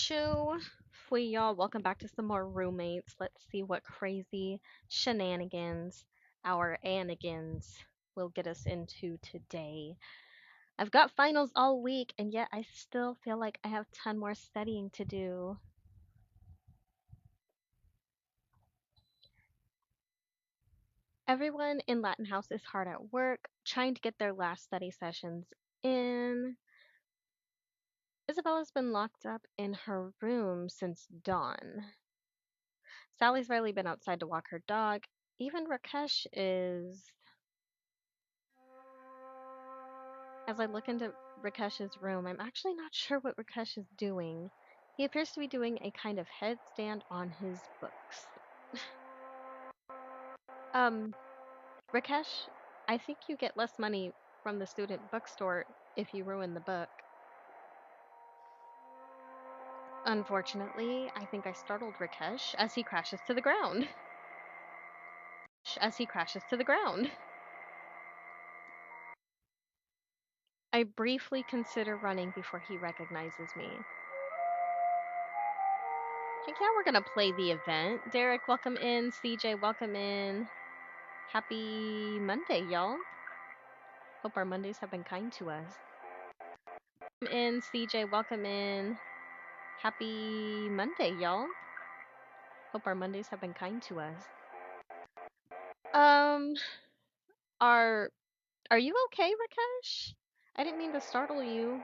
Shoo, fui y'all. Welcome back to some more roommates. Let's see what crazy shenanigans our anigans will get us into today. I've got finals all week, and yet I still feel like I have 10 more studying to do. Everyone in Latin House is hard at work, trying to get their last study sessions in. Isabella's been locked up in her room since dawn. Sally's rarely been outside to walk her dog. Even Rakesh is. As I look into Rakesh's room, I'm actually not sure what Rakesh is doing. He appears to be doing a kind of headstand on his books. um, Rakesh, I think you get less money from the student bookstore if you ruin the book. Unfortunately, I think I startled Rakesh as he crashes to the ground. I briefly consider running before he recognizes me. Heck yeah, we're gonna play the event. Derek, welcome in. CJ, welcome in. Happy Monday, y'all. Hope our Mondays have been kind to us. Welcome in, CJ, welcome in. Happy Monday, y'all. Hope our Mondays have been kind to us. Um, are you okay, Rakesh? I didn't mean to startle you.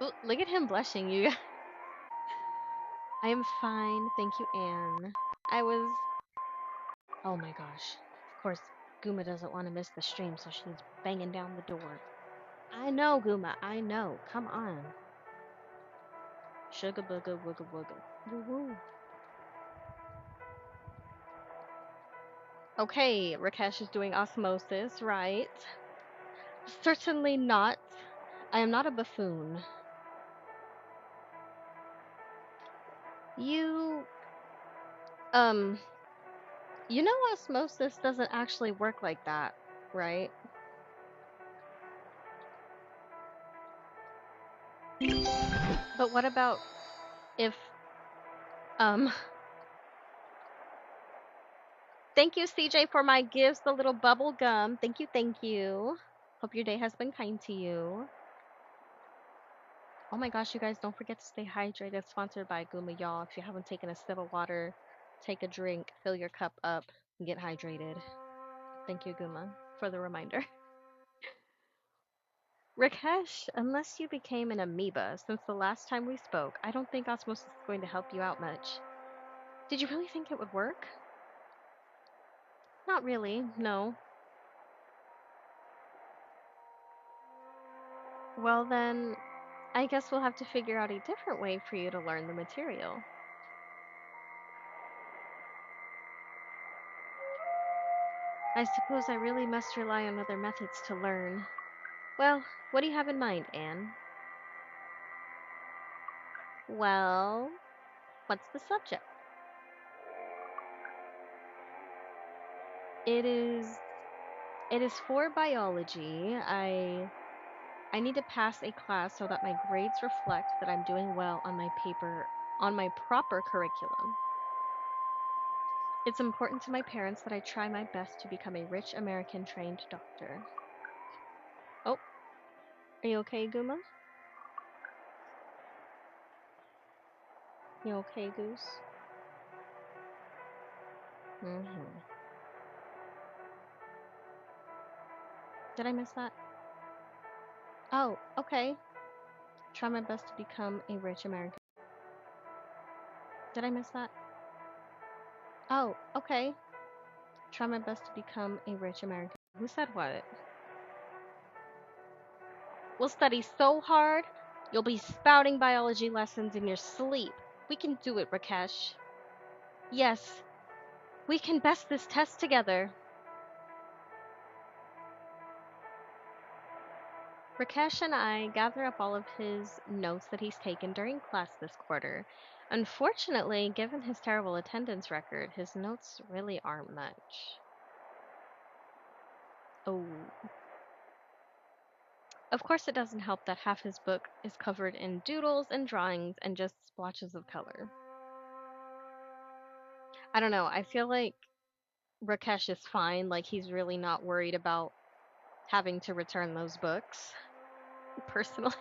Ooh, look at him blushing, you. I am fine, thank you, Anne. Oh my gosh. Of course, Guma doesn't want to miss the stream, so she's banging down the door. I know, Guma, I know. Come on. Sugar booga wooga wooga. Woo woo. Okay, Rakesh is doing osmosis, right? Certainly not. I am not a buffoon. You, um, you know osmosis doesn't actually work like that, right? But what about if, um, thank you, CJ, for my gifts, the little bubble gum. Thank you, thank you. Hope your day has been kind to you. Oh my gosh, you guys, don't forget to stay hydrated. Sponsored by Guma, y'all. If you haven't taken a sip of water, take a drink, fill your cup up, and get hydrated. Thank you, Guma, for the reminder. Rakesh, unless you became an amoeba since the last time we spoke, I don't think osmosis is going to help you out much. Did you really think it would work? Not really, no. Well then, I guess we'll have to figure out a different way for you to learn the material. I suppose I really must rely on other methods to learn. Well, what do you have in mind, Anne? Well, what's the subject? It is it is for biology. I need to pass a class so that my grades reflect that I'm doing well on my proper curriculum. It's important to my parents that I try my best to become a rich American trained doctor. Oh, are you okay, Guma? You okay, Goose? Mm-hmm. Did I miss that? Oh, okay. Try my best to become a rich American. Did I miss that? Oh, okay. Try my best to become a rich American. Who said what? We'll study so hard, you'll be spouting biology lessons in your sleep. We can do it, Rakesh. Yes, we can best this test together. Rakesh and I gather up all of his notes that he's taken during class this quarter. Unfortunately, given his terrible attendance record, his notes really aren't much. Oh. Of course, it doesn't help that half his book is covered in doodles and drawings and just splotches of color. I don't know. I feel like Rakesh is fine. Like, he's really not worried about having to return those books. Personally,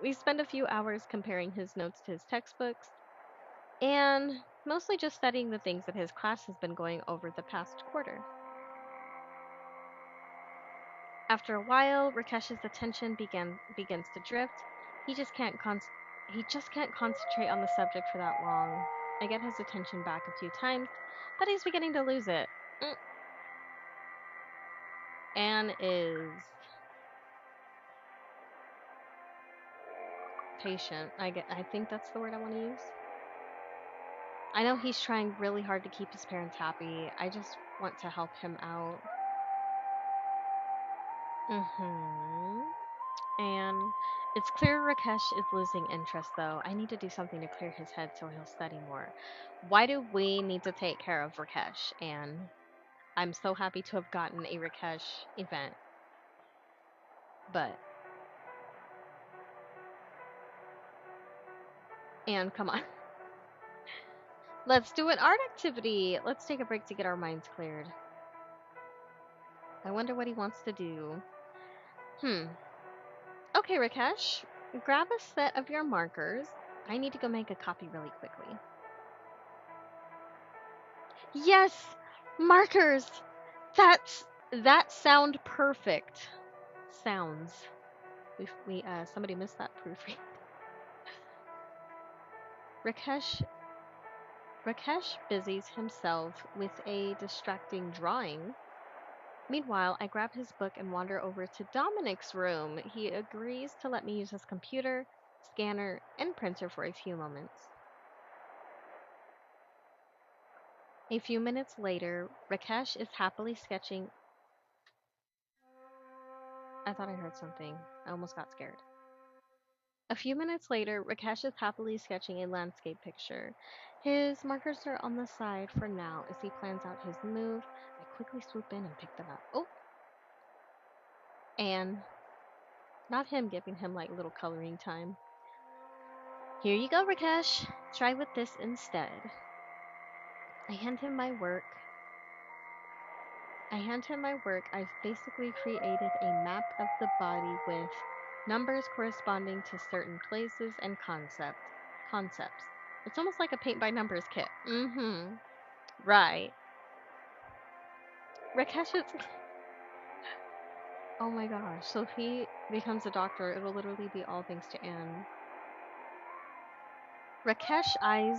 we spend a few hours comparing his notes to his textbooks and mostly just studying the things that his class has been going over the past quarter. After a while, Rakesh's attention begins to drift. He just can't he just can't concentrate on the subject for that long. I get his attention back a few times, but he's beginning to lose it. Anne is patient. I think that's the word I want to use. I know he's trying really hard to keep his parents happy. I just want to help him out. And it's clear Rakesh is losing interest, though. I need to do something to clear his head so he'll study more. Why do we need to take care of Rakesh? And I'm so happy to have gotten a Rakesh event. But and come on. Let's do an art activity. Let's take a break to get our minds cleared. I wonder what he wants to do. Okay, Rakesh. Grab a set of your markers. I need to go make a copy really quickly. Yes! Markers! That sound perfect. Sounds. Somebody missed that proofread. Rakesh busies himself with a distracting drawing. Meanwhile, I grab his book and wander over to Dominic's room. He agrees to let me use his computer, scanner, and printer for a few moments. A few minutes later, Rakesh is happily sketching. I thought I heard something. I almost got scared. A few minutes later, Rakesh is happily sketching a landscape picture. His markers are on the side for now as he plans out his move. I quickly swoop in and pick them up. Oh! And not him giving him like little coloring time. Here you go, Rakesh. Try with this instead. I hand him my work. I've basically created a map of the body with numbers corresponding to certain places and concepts. It's almost like a paint by numbers kit. Right. Rakesh is. Oh my gosh. So if he becomes a doctor, it'll literally be all thanks to Anne. Rakesh eyes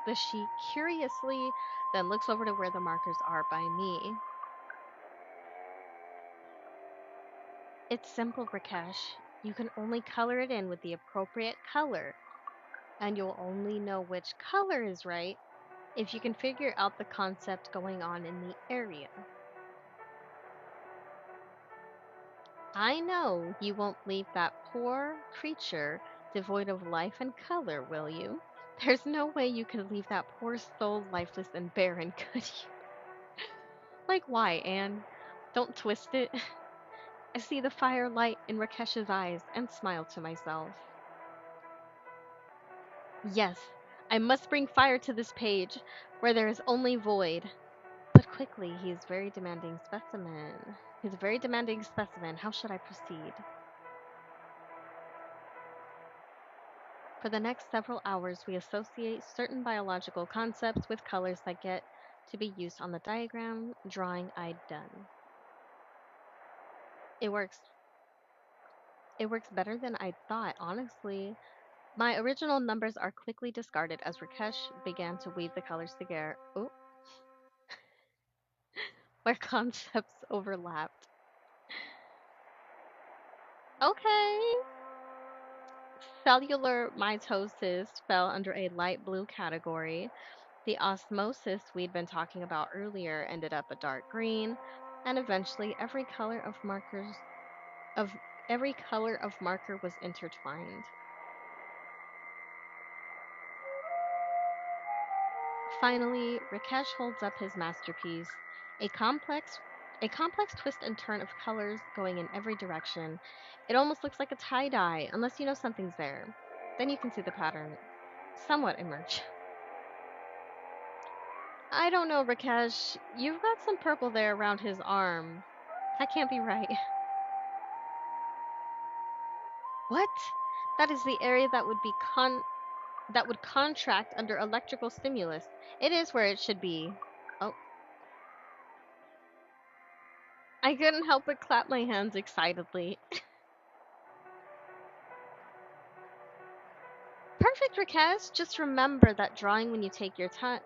the sheet curiously, then looks over to where the markers are by me. It's simple, Rakesh. You can only color it in with the appropriate color, and you'll only know which color is right if you can figure out the concept going on in the area. I know you won't leave that poor creature devoid of life and color, will you? There's no way you could leave that poor soul lifeless and barren, could you? Like, why, Anne? Don't twist it. I see the fire light in Rakesh's eyes and smile to myself. Yes, I must bring fire to this page, where there is only void. But quickly, he's a very demanding specimen. How should I proceed? For the next several hours, we associate certain biological concepts with colors that get to be used on the diagram drawing I'd done. It works. It works better than I thought, honestly. My original numbers are quickly discarded as Rakesh began to weave the colors together. Oh, where concepts overlapped. Okay. Cellular mitosis fell under a light blue category. The osmosis we'd been talking about earlier ended up a dark green, and eventually of every color of marker was intertwined. Finally, Rakesh holds up his masterpiece, a complex A complex twist and turn of colors going in every direction. It almost looks like a tie-dye, unless you know something's there. Then you can see the pattern somewhat emerge. I don't know, Rakesh. You've got some purple there around his arm. That can't be right. What? That is the area that would contract under electrical stimulus. It is where it should be. Oh. I couldn't help but clap my hands excitedly. Perfect, Rakesh. Just remember that drawing when you take your test.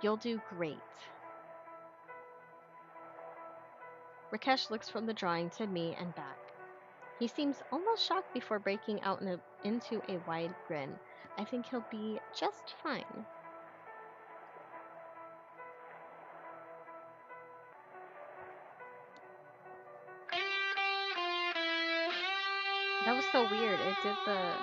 You'll do great. Rakesh looks from the drawing to me and back. He seems almost shocked before breaking out into a wide grin. I think he'll be just fine. That was so weird. It did the...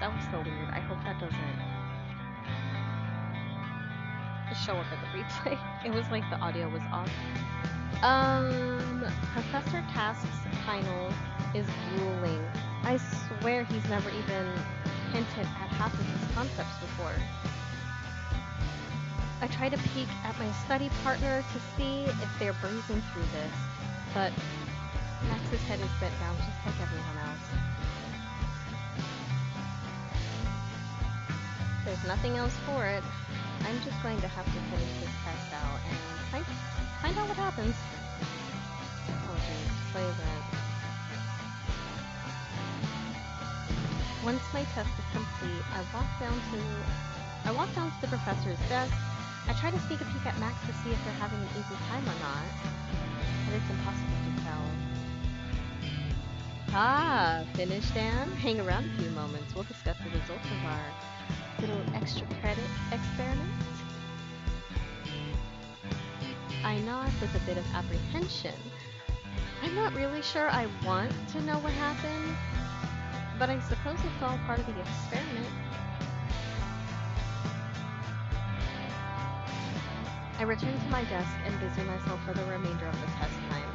That was so weird. I hope that doesn't show up in the replay. It was like the audio was off. Professor Task's final is grueling. I swear he's never even hinted at half of these concepts before. I try to peek at my study partner to see if they're breezing through this, but Max's head is bent down just like everyone else. There's nothing else for it. I'm just going to have to finish this test out and find out what happens. Oh geez, play that. Once my test is complete, I walk down to the professor's desk. I try to sneak a peek at Max to see if they're having an easy time or not, but it's impossible to tell. Ah, finished, Anne? Hang around a few moments. We'll discuss the results of our little extra credit experiment. I nod with a bit of apprehension. I'm not really sure I want to know what happened, but I suppose it's all part of the experiment. I return to my desk and busy myself for the remainder of the test time,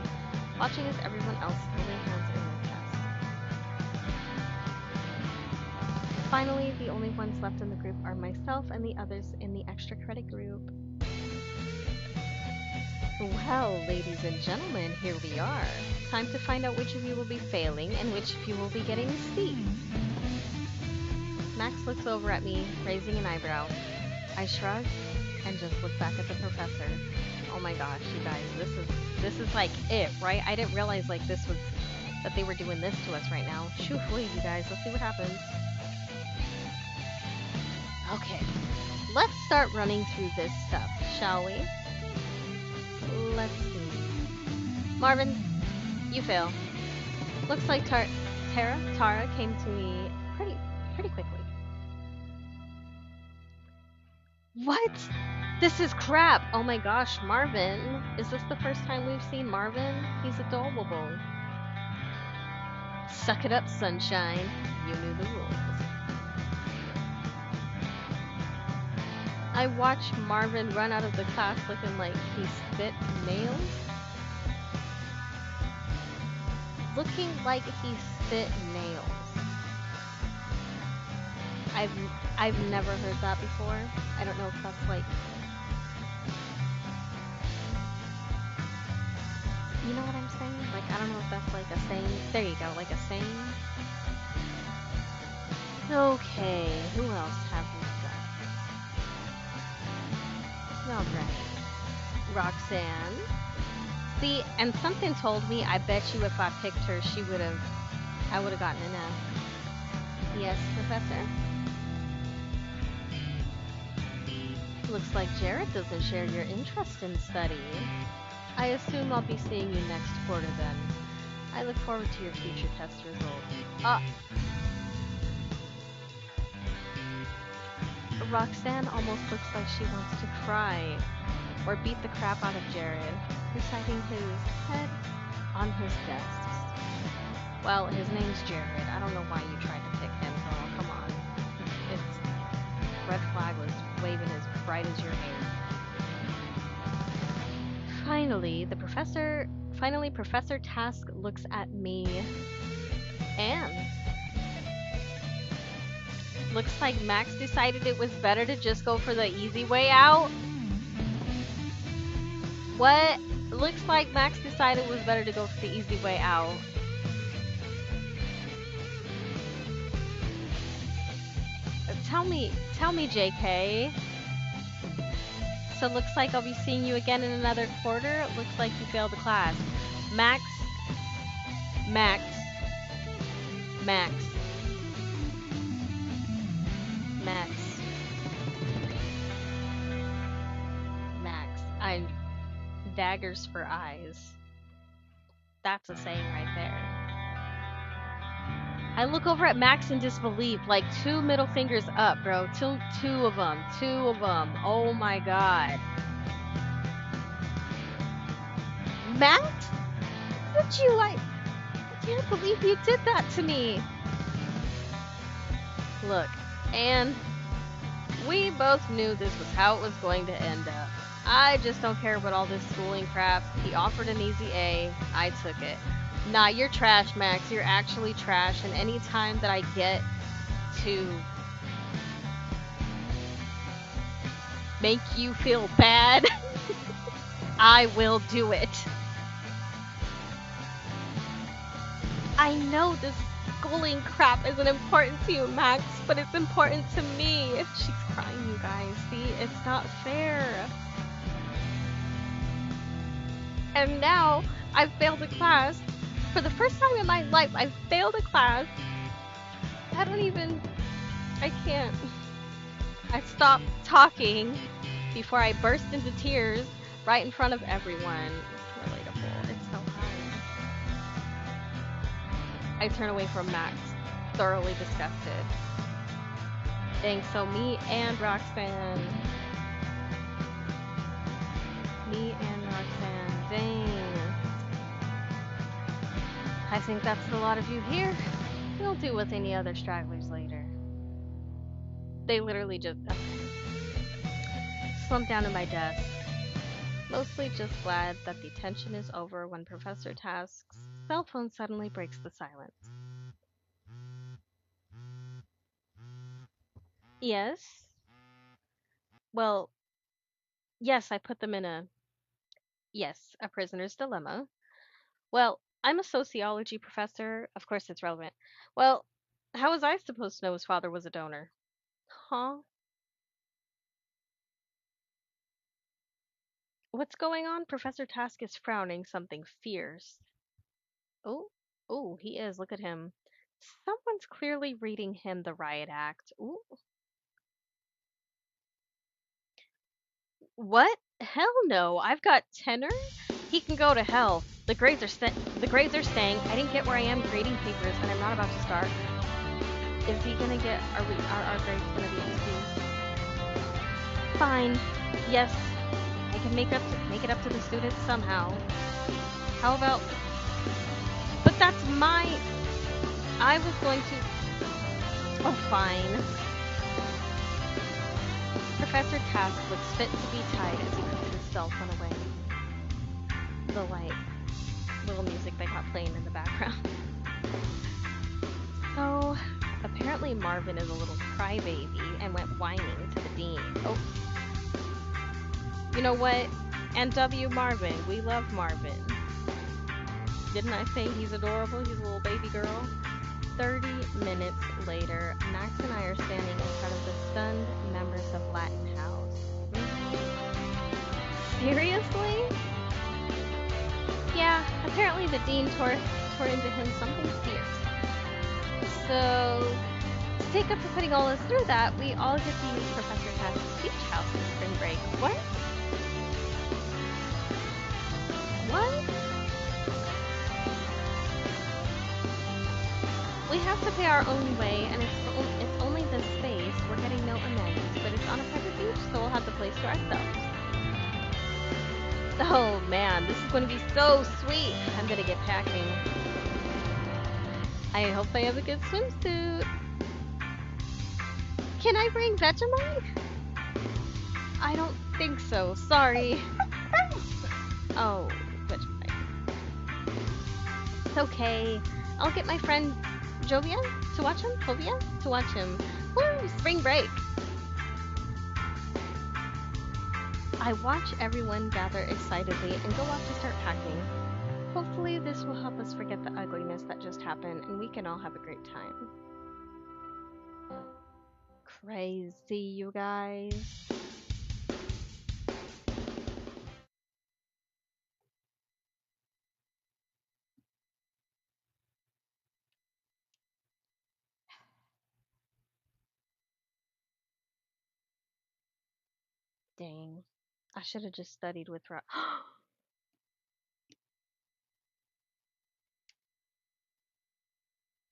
watching as everyone else slowly hands in their tests. Finally, the only ones left in the group are myself and the others in the extra credit group. Well, ladies and gentlemen, here we are. Time to find out which of you will be failing and which of you will be getting C's. Max looks over at me, raising an eyebrow. I shrug and just look back at the professor. Oh my gosh, you guys, this is like it, right? I didn't realize like that they were doing this to us right now. Shoo, wait, you guys, let's see what happens. Okay, let's start running through this stuff, shall we? Let's see. Marvin, you fail. Looks like Tara came to me pretty quickly. What? This is crap! Oh my gosh, Marvin. Is this the first time we've seen Marvin? He's adorable. Suck it up, sunshine. You knew the rules. I watched Marvin run out of the class looking like he spit nails. Looking like he spit nails. I've never heard that before. I don't know if that's like... You know what I'm saying? Like, I don't know if that's like a saying. There you go, like a saying. Okay, who else have we got? Alright. Roxanne. See, and something told me, I bet you if I picked her, I would have gotten an F. Yes, Professor? Looks like Jared doesn't share your interest in study. I assume I'll be seeing you next quarter then. I look forward to your future test results. Roxanne almost looks like she wants to cry or beat the crap out of Jared, reciting his head on his desk. Well, his name's Jared. I don't know why you tried to pick him, girl. Come on. red flag was waving as bright as your hair. Finally, Professor Task looks at me. And looks like Max decided it was better to just go for the easy way out. What? Looks like Max decided it was better to go for the easy way out. Tell me, JK. So it looks like I'll be seeing you again in another quarter. It looks like you failed the class. Max. Max. Max. Max. Max. I'm daggers for eyes. That's a saying right there. I look over at Max in disbelief, like 2 middle fingers up, bro. Two of them. Oh my god. Max? Did you, I can't believe you did that to me. Look, and we both knew this was how it was going to end up. I just don't care about all this schooling crap. He offered an easy A. I took it. Nah, you're trash, Max. You're actually trash. And any time that I get to make you feel bad, I will do it. I know this schooling crap isn't important to you, Max, but it's important to me. She's crying, you guys. See, it's not fair. And now I've failed a class. For the first time in my life, I've failed a class. I can't. I stopped talking before I burst into tears right in front of everyone. It's relatable. It's so hard. I turn away from Max, thoroughly disgusted. Dang, so me and Roxanne. Dang. I think that's a lot of you here. We'll deal with any other stragglers later. They literally just slumped down at my desk. Mostly just glad that the tension is over when Professor Task's cell phone suddenly breaks the silence. Yes? Well, yes, I put them in a prisoner's dilemma. Well, I'm a sociology professor. Of course it's relevant. Well, how was I supposed to know his father was a donor? Huh? What's going on? Professor Task is frowning something fierce. Oh, oh, he is. Look at him. Someone's clearly reading him the riot act. Ooh. What? Hell no. I've got tenor. He can go to hell. The grades are staying. I didn't get where I am grading papers, and I'm not about to start. Is he gonna get? Are our grades gonna be easy? Fine. Yes, I can make it up to the students somehow. How about? But that's my. I was going to. Oh, fine. Professor Task looks fit to be tied as he puts his cell phone away. The little music they got playing in the background. So, apparently Marvin is a little crybaby and went whining to the dean. Oh. You know what? NW Marvin. We love Marvin. Didn't I say he's adorable? He's a little baby girl. 30 minutes later, Max and I are standing in front of the stunned members of Latin House. Seriously? Yeah, apparently the dean tore into him something fierce. So, to take up for putting all this through that, we all get to use Professor Task's beach house in spring break. What? What? We have to pay our own way, and it's only this space. We're getting no amenities, but it's on a private beach, so we'll have the place to ourselves. Oh man, this is going to be so sweet. I'm going to get packing. I hope I have a good swimsuit. Can I bring Vegemite? I don't think so. Sorry. Oh, Vegemite. It's okay. I'll get my friend Jovia to watch him. Jovia to watch him. Woo! Spring break. I watch everyone gather excitedly and go off to start packing. Hopefully, this will help us forget the ugliness that just happened and we can all have a great time. Crazy, you guys. Dang. I should have just studied with Rob.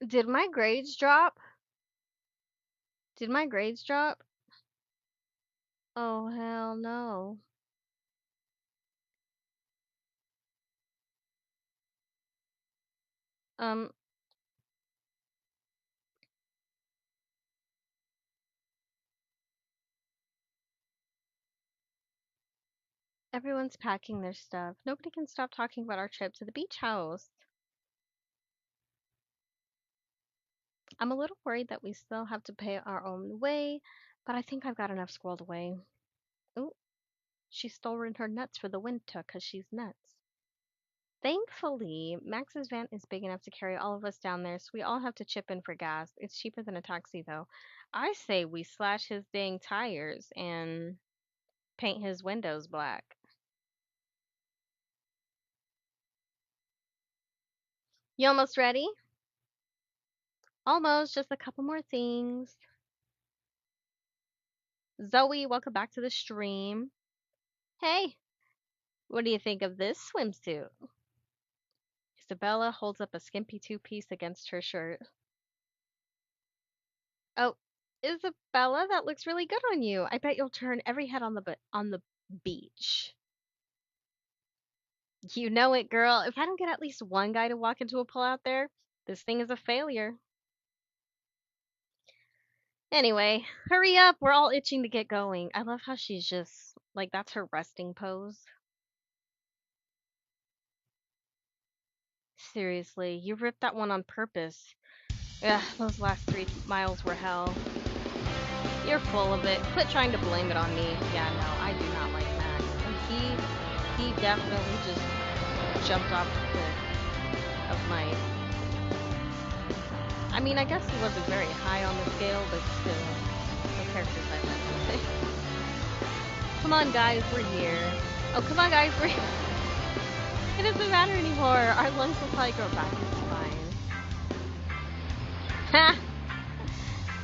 Did my grades drop? Did my grades drop? Oh, hell no. Um, Everyone's packing their stuff. Nobody can stop talking about our trip to the beach house. I'm a little worried that we still have to pay our own way, but I think I've got enough squirreled away. Ooh, she's storing her nuts for the winter 'cause she's nuts. Thankfully, Max's van is big enough to carry all of us down there, so we all have to chip in for gas. It's cheaper than a taxi, though. I say we slash his dang tires and paint his windows black. You almost ready? Almost, just a couple more things. Zoe, welcome back to the stream. Hey, what do you think of this swimsuit? Isabella holds up a skimpy two-piece against her shirt. Oh, Isabella, that looks really good on you. I bet you'll turn every head on the beach. You know it, girl. If I don't get at least one guy to walk into a pool out there, this thing is a failure. Anyway, hurry up. We're all itching to get going. I love how she's just like that's her resting pose. Seriously, you ripped that one on purpose. Ugh, those last 3 miles were hell. You're full of it. Quit trying to blame it on me. Yeah, no, I do not like Max. And he definitely just jumped off the cliff of my. I mean, I guess he wasn't very high on the scale, but still, the characters I like. Come on, guys, we're here. Oh, come on, guys, we're here. It doesn't matter anymore. Our lungs will probably grow back. It's fine. Ha!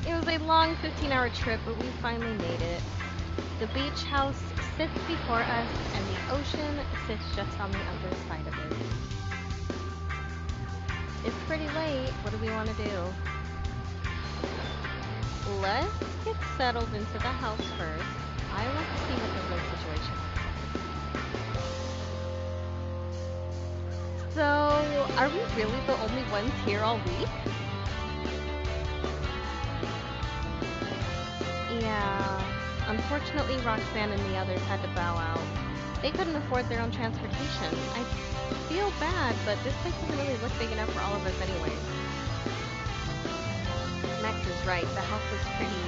It was a long 15-hour trip, but we finally made it. The beach house sits before us, and the ocean sits just on the other side of it. It's pretty late. What do we want to do? Let's get settled into the house first. I want to see what the real situation is. So, are we really the only ones here all week? Yeah. Unfortunately, Roxanne and the others had to bow out. They couldn't afford their own transportation. I feel bad, but this place doesn't really look big enough for all of us anyway. Max is right. The house is pretty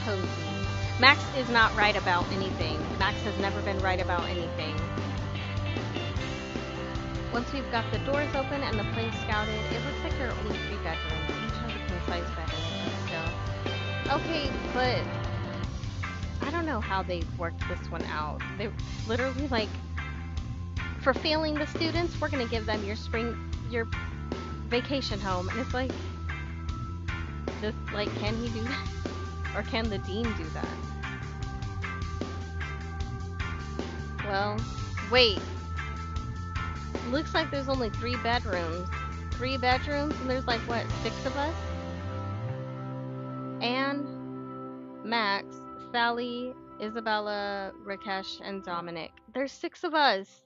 cozy. Max is not right about anything. Max has never been right about anything. Once we've got the doors open and the place scouted, it looks like there are only 3 bedrooms. Each has a king-size bed in it still. Okay, but I don't know how they worked this one out. They literally like, for failing the students, we're gonna give them your vacation home, and it's like, this, like, can he do that? Or can the dean do that? Well, wait. Looks like there's only 3 bedrooms. 3 bedrooms, and there's like, what, 6 of us? Anne, Max, Sally, Isabella, Rakesh, and Dominic. There's 6 of us.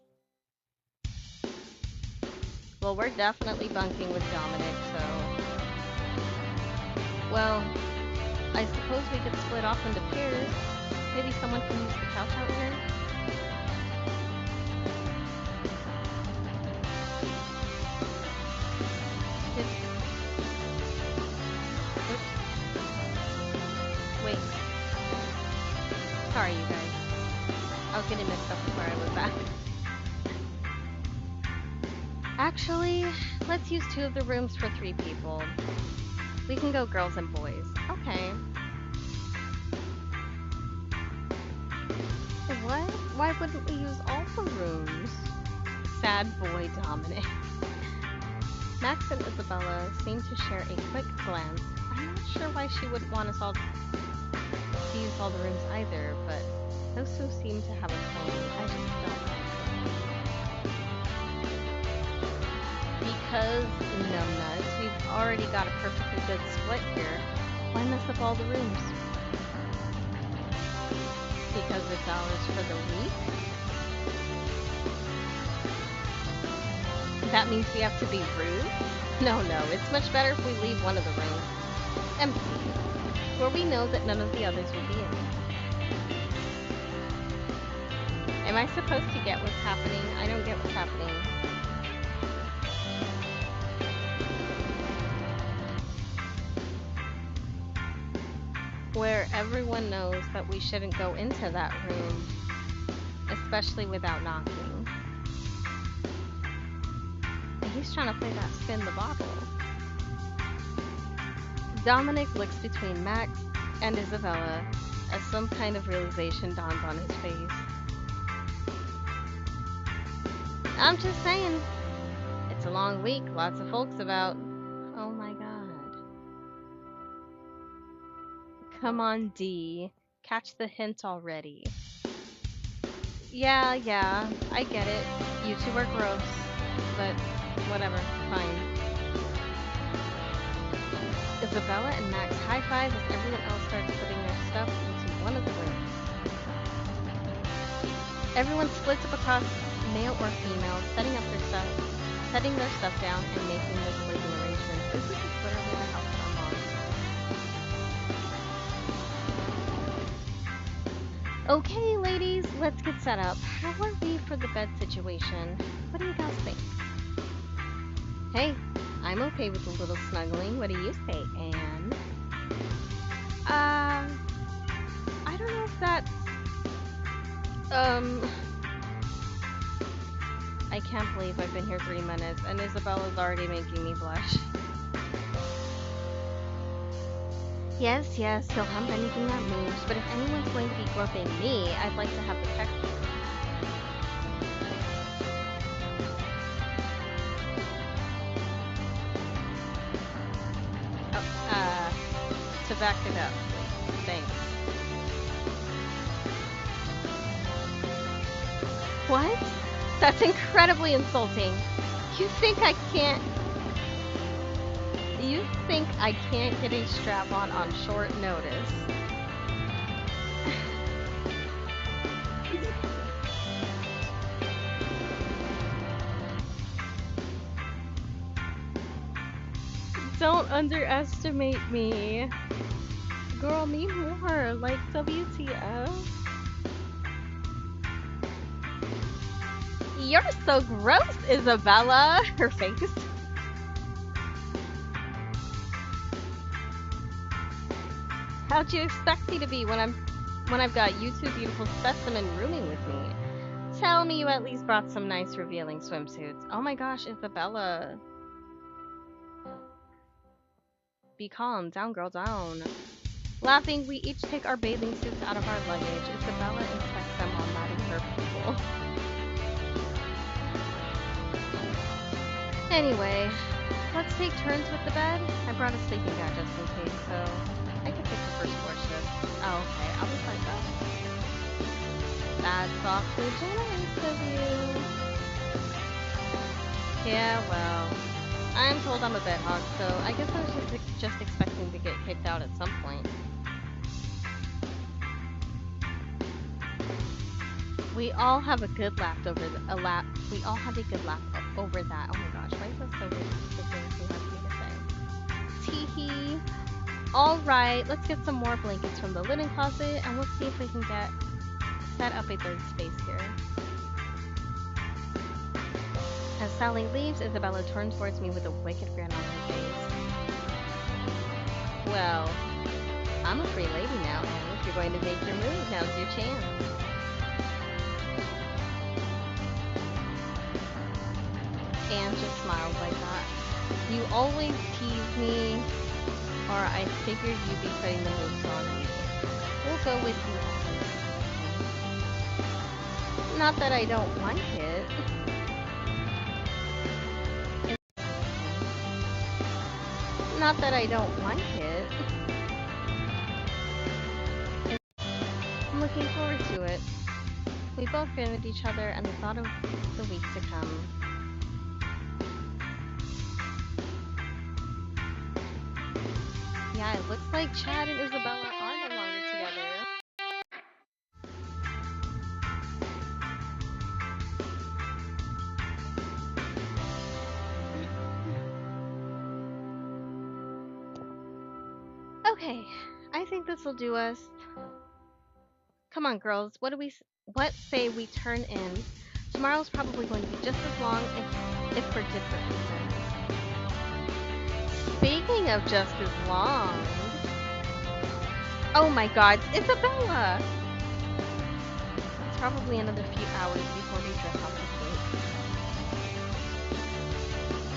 Well, we're definitely bunking with Dominic, so. Well, I suppose we could split off into pairs. Maybe someone can use the couch out here. Oops. Wait. Sorry, you guys. I was getting mixed up with where I was at. Actually, let's use 2 of the rooms for 3 people. We can go girls and boys. Okay. What? Why wouldn't we use all the rooms? Sad boy Dominic. Max and Isabella seem to share a quick glance. I'm not sure why she wouldn't want us all to use all the rooms either, but those who seem to have a plan, I just don't know. Because, numbnuts, we've already got a perfectly good split here. Why mess up all the rooms? Because it's ours for the week? That means we have to be rude? No, it's much better if we leave one of the rooms empty, where we know that none of the others will be in. Am I supposed to get what's happening? I don't get what's happening. Where everyone knows that we shouldn't go into that room, especially without knocking. He's trying to play that spin the bottle. Dominic looks between Max and Isabella as some kind of realization dawns on his face. I'm just saying, it's a long week, lots of folks about. Oh my god. Come on, D. Catch the hint already. Yeah, I get it. You two are gross, but whatever, fine. Isabella and Max high-five as everyone else starts putting their stuff into one of the rooms. Everyone splits up across male or female, setting their stuff down and making their sleeping arrangements. This is literally the house that I'm on. Okay, ladies, let's get set up. How are we for the bed situation? What do you guys think? Hey, I'm okay with a little snuggling. What do you say, Anne? I don't know if that's... I can't believe I've been here 3 minutes, and Isabella's already making me blush. Yes, he'll hump anything that moves, but if anyone's going to be groping me, I'd like to have the tech. To back it up, thanks. What? That's incredibly insulting. You think I can't get a strap-on short notice? Don't underestimate me. Girl, me more. Like, WTF? You're so gross, Isabella. Her face. How'd you expect me to be when I've got you two beautiful specimen rooming with me? Tell me you at least brought some nice revealing swimsuits. Oh my gosh, Isabella. Be calm. Down, girl, down. Laughing, we each take our bathing suits out of our luggage. Isabella inspects them while nodding her approval. Anyway, let's take turns with the bed. I brought a sleeping bag just in case, so I can pick the first floor shift. Oh, okay. I'll be fine though. That's awfully generous of you. Yeah, well, I'm told I'm a bed hog, so I guess I was just expecting to get kicked out at some point. We all have a good laugh over that. Oh my gosh, why is that so ridiculously hard for me to say? Teehee. Alright, let's get some more blankets from the linen closet and we'll see if we can get set up a third space here. As Sally leaves, Isabella turns towards me with a wicked grin on her face. Well, I'm a free lady now, and if you're going to make your move, now's your chance. Anne just smiled like that. You always tease me, or I figured you'd be putting the moves on me. We'll go with you. Not that I don't like it. Not that I don't like it. I'm looking forward to it. We both grinned at each other and the thought of the week to come. Yeah, it looks like Chad and Isabella are no longer together. Okay, I think this will do us. Come on, girls. What say we turn in? Tomorrow's probably going to be just as long, if for different reasons. Speaking of just as long. Oh my God, Isabella! It's probably another few hours before we drift off to sleep.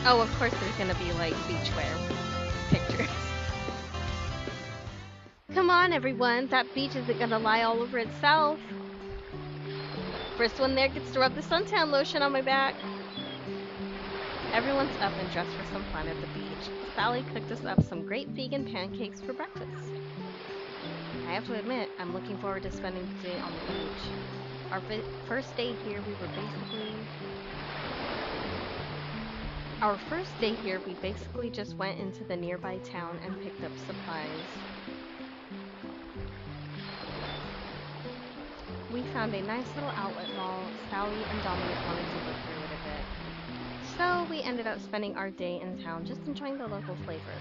Oh, of course there's gonna be like beachwear pictures. Come on, everyone. That beach isn't gonna lie all over itself. First one there gets to rub the suntan lotion on my back. Everyone's up and dressed for some fun at the beach. Sally cooked us up some great vegan pancakes for breakfast. I have to admit, I'm looking forward to spending the day on the beach. Our first day here, we basically just went into the nearby town and picked up supplies. We found a nice little outlet mall. Sally and Dominic wanted to look through it a bit. So we ended up spending our day in town just enjoying the local flavor.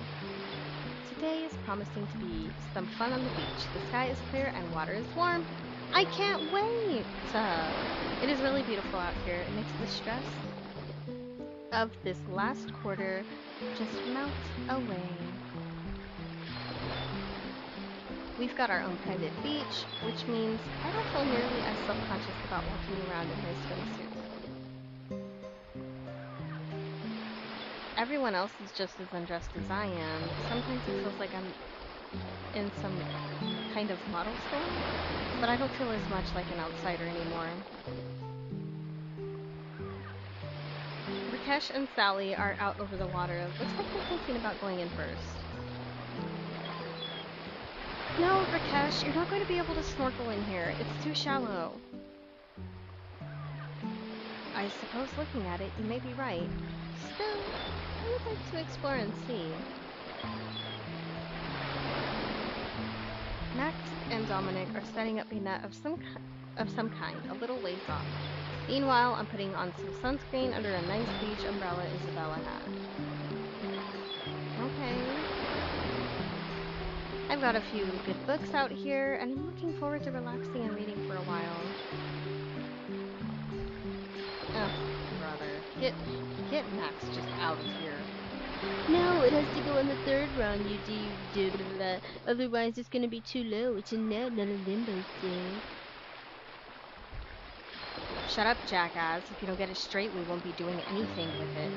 Today is promising to be some fun on the beach. The sky is clear and water is warm. I can't wait! It is really beautiful out here. It makes the stress of this last quarter just melt away. We've got our own private beach, which means I don't feel nearly as self-conscious about walking around in my swimsuit. Everyone else is just as undressed as I am. Sometimes it feels like I'm in some kind of model store, but I don't feel as much like an outsider anymore. Rakesh and Sally are out over the water. Looks like they're thinking about going in first. No, Rakesh, you're not going to be able to snorkel in here. It's too shallow. I suppose looking at it, you may be right. Still, I would like to explore and see. Max and Dominic are setting up a net of some kind, a little ways off. Meanwhile, I'm putting on some sunscreen under a nice beach umbrella Isabella had. Okay. I've got a few good books out here, and I'm looking forward to relaxing and reading for a while. Oh, brother. Get Max just out of here. No, it has to go on the third rung, you do. Otherwise, it's gonna be too low. It's a net, not a limbo stick. Shut up, jackass. If you don't get it straight, we won't be doing anything with it.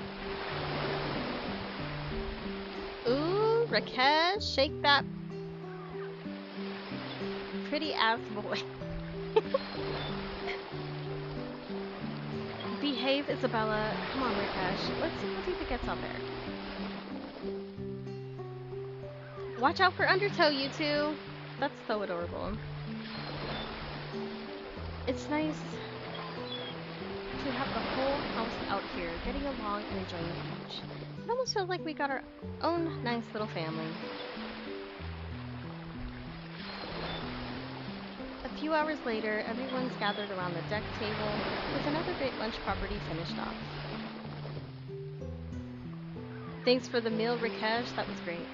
Ooh, Rakesh, shake that pretty ass boy. Behave, Isabella. Come on, Rakesh. Let's see what Diva gets out there. Watch out for Undertow, you two. That's so adorable. It's nice to have the whole house out here, getting along and enjoying the beach. It almost feels like we got our own nice little family. A few hours later, everyone's gathered around the deck table, with another great lunch property finished off. Thanks for the meal, Rakesh. That was great.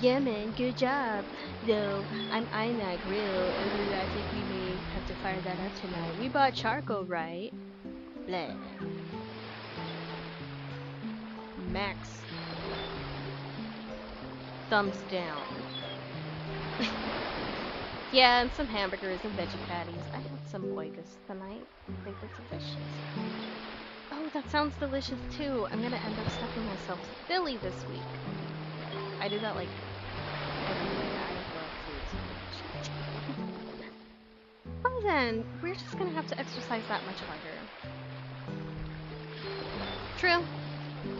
Yeah, man, good job. Though, I'm eyeing that grill, and I think we may have to fire that up tonight. We bought charcoal, right? Bleh. Max, thumbs down. Yeah, and some hamburgers and veggie patties. I had some oigas tonight. They were delicious. Oh, that sounds delicious too. I'm gonna end up stuffing myself silly this week. I do that like every day. I love food so much. Well then, we're just gonna have to exercise that much harder. True.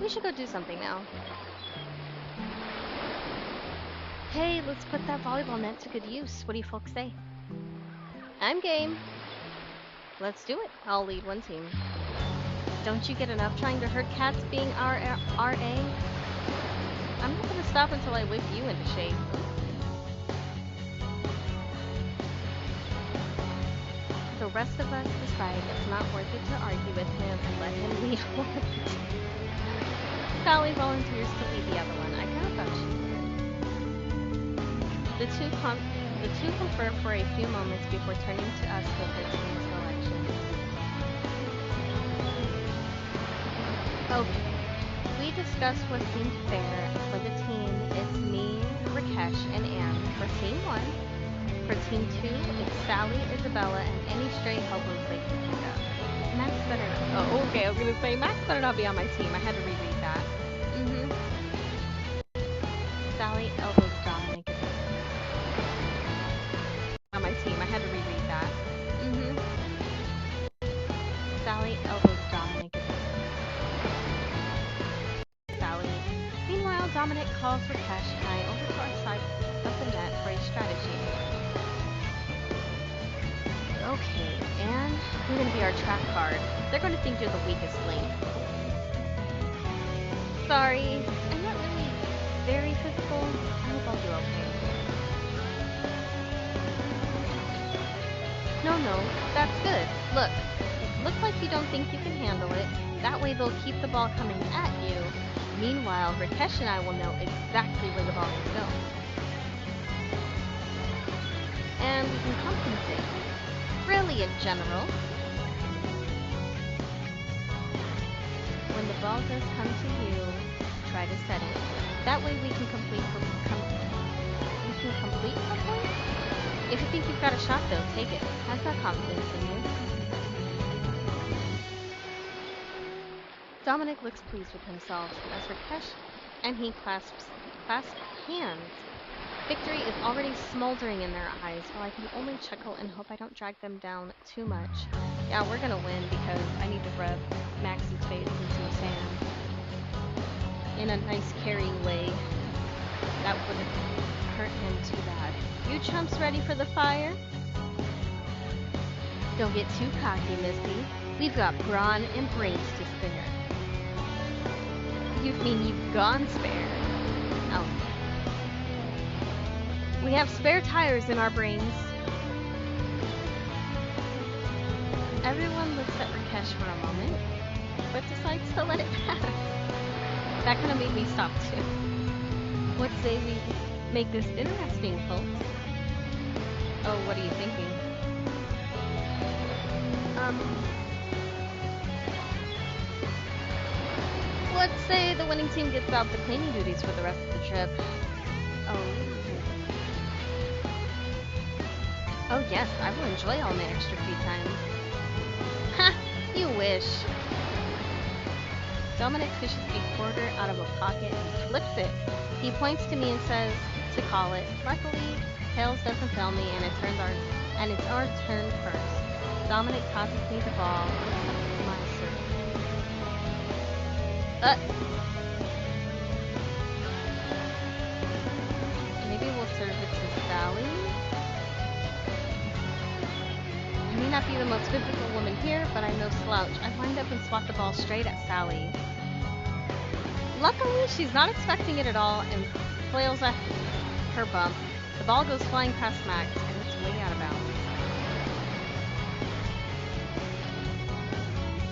We should go do something now. Hey, let's put that volleyball net to good use. What do you folks say? I'm game. Let's do it. I'll lead one team. Don't you get enough trying to herd cats being our RA? I'm not gonna stop until I whip you into shape. The rest of us decide it's not worth it to argue with him and let him lead one of the team. Sally volunteers to lead the other one. I kind of thought she would. The two confer for a few moments before turning to us with their team selection. Okay. We discussed what seemed fair, and for the team, it's me, Rakesh, and Anne for team 1. For team 2, it's Sally, Isabella, and any stray helpers they can pick up. Max better not. Oh, okay, I was gonna say Max better not be on my team. I had to reread that. Sally elbows Dominic on my team. I had to reread that. Sally elbows Dominic. Sally. Meanwhile, Dominic calls Rakesh and I over to our side of the net for a strategy. Okay, and you're gonna be our trap card. They're gonna think you're the weakest link. Sorry, I'm not really very physical. I hope I'll do okay. No, that's good. Look, looks like you don't think you can handle it. That way they'll keep the ball coming at you. Meanwhile, Rakesh and I will know exactly where the ball is going. And we can compensate. Brilliant, General. When the ball does come to you, try to set it. That way we can complete for point? If you think you've got a shot though, take it. Has that confidence in you. Dominic looks pleased with himself as Rakesh and he clasp hands. Victory is already smoldering in their eyes, while I can only chuckle and hope I don't drag them down too much. Yeah, we're gonna win because I need to rub Max's face in some sand. In a nice carrying way. That wouldn't hurt him too bad. You chumps ready for the fire? Don't get too cocky, Missy. We've got brawn and brains to spare. You mean you've gone spare? Oh. We have spare tires in our brains. Everyone looks at Rakesh for a moment, but decides to let it pass. That kind of made me stop too. What say we make this interesting, folks? Oh, what are you thinking? Let's say the winning team gets out the cleaning duties for the rest of the trip. Oh yes, I will enjoy all my extra free time. Ha! You wish. Dominic fishes a quarter out of a pocket and flips it. He points to me and says to call it. Luckily, tails doesn't fail me and it's our turn first. Dominic tosses me the ball. My serve. Maybe we'll serve it to Sally? I may not be the most physical woman here, but I'm no slouch. I wind up and swat the ball straight at Sally. Luckily, she's not expecting it at all and flails at her bump. The ball goes flying past Max, and it's way out of bounds.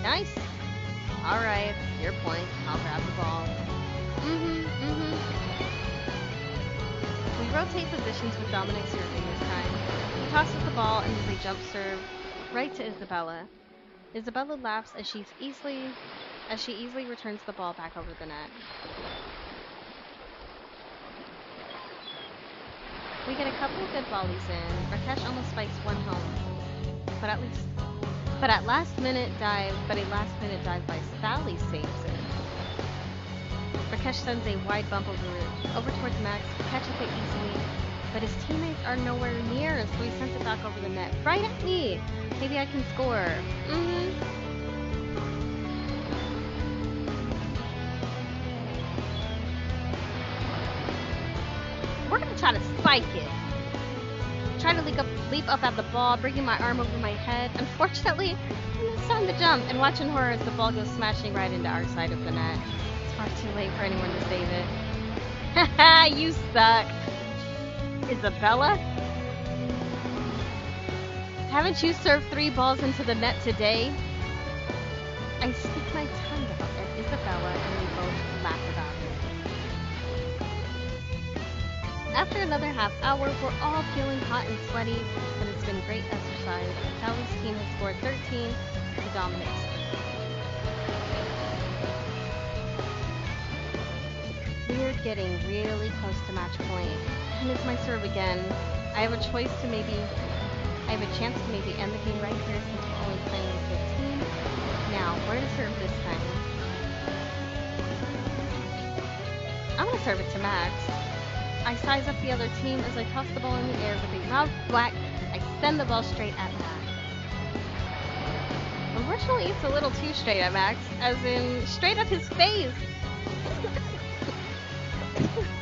Nice! Alright, your point. I'll grab the ball. rotate positions with Dominic serving this time. He tosses the ball and does a jump serve right to Isabella. Isabella laughs as she easily returns the ball back over the net. We get a couple of good volleys in. Rakesh almost spikes one home, but a last minute dive by Sally saves it. Rakesh sends a wide bump over towards Max, who catches it easily, but his teammates are nowhere near, so he sends it back over the net. Right at me! Maybe I can score. We're gonna try to spike it. Try to leap up at the ball, bringing my arm over my head. Unfortunately, it's time to jump and watch in horror as the ball goes smashing right into our side of the net. It's far too late for anyone to save it. Haha, you suck. Isabella? Haven't you served 3 balls into the net today? I stick my tongue out at Isabella and we both laugh about it. After another half hour, we're all feeling hot and sweaty, but it's been great exercise. Sally's team has scored 13 to Dominic's 3. We're getting really close to match point, and it's my serve again. I have a chance to maybe end the game right here since we're only playing with 15. Now, where to serve this time? I'm gonna serve it to Max. I size up the other team as I toss the ball in the air with a loud whack. I send the ball straight at Max. Unfortunately, it's a little too straight at Max, as in straight at his face.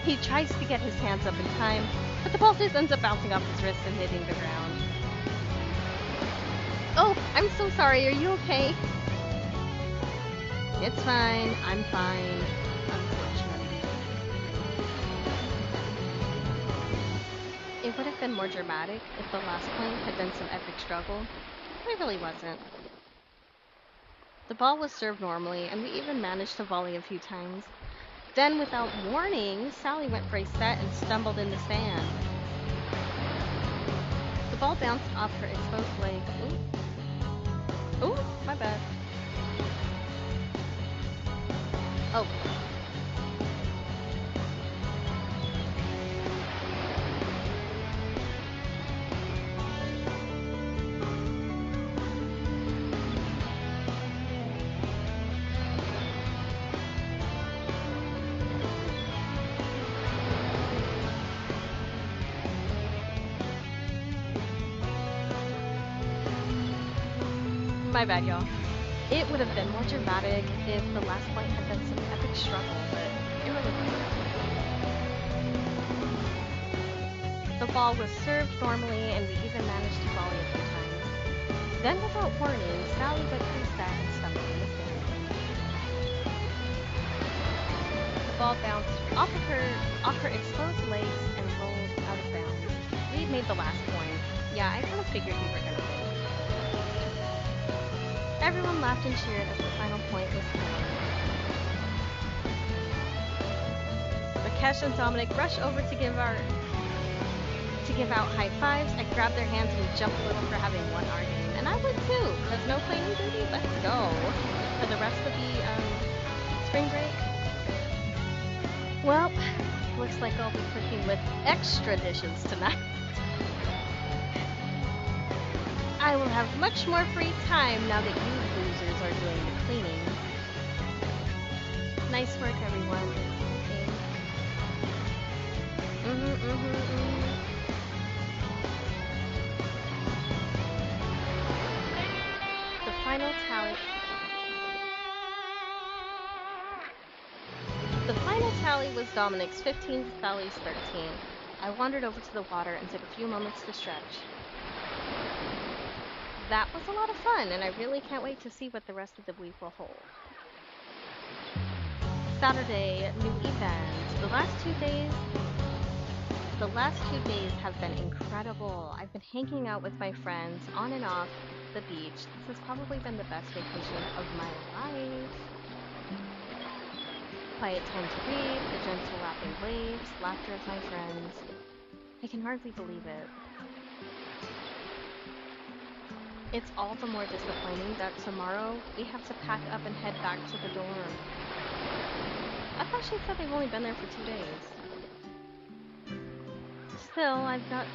He tries to get his hands up in time, but the ball just ends up bouncing off his wrist and hitting the ground. Oh, I'm so sorry. Are you okay? It's fine. I'm fine. Unfortunately. It would have been more dramatic if the last point had been some epic struggle, but it really wasn't. The ball was served normally, and we even managed to volley a few times. Then, without warning, Sally went for a set and stumbled in the sand. The ball bounced off her exposed leg. Ooh, my bad. Oh. My bad, y'all. It would have been more dramatic if the last point had been some epic struggle, but it really wasn't. The ball was served normally, and we even managed to volley a few times. Then, without warning, Sally went for a set and stumbled in the sand. The ball bounced off her exposed legs and rolled out of bounds. We made the last point. Yeah, I kind of figured we were gonna win. Everyone laughed and cheered as the final point was scored. Rakesh and Dominic rush over to give out high fives. I grab their hands and we jump a little for having won our game. And I would too, because no cleaning duty, let's go. For the rest of the spring break. Well, looks like I'll be cooking with extra dishes tonight. I will have much more free time now that you losers are doing the cleaning. Nice work, everyone. The final tally was Dominic's 15 to Sally's 13. I wandered over to the water and took a few moments to stretch. That was a lot of fun, and I really can't wait to see what the rest of the week will hold. Saturday, new events. The last 2 days have been incredible. I've been hanging out with my friends on and off the beach. This has probably been the best vacation of my life. Quiet time to read, the gentle lapping waves, laughter of my friends. I can hardly believe it. It's all the more disappointing that tomorrow we have to pack up and head back to the dorm. I thought she said they've only been there for 2 days. Still, I've got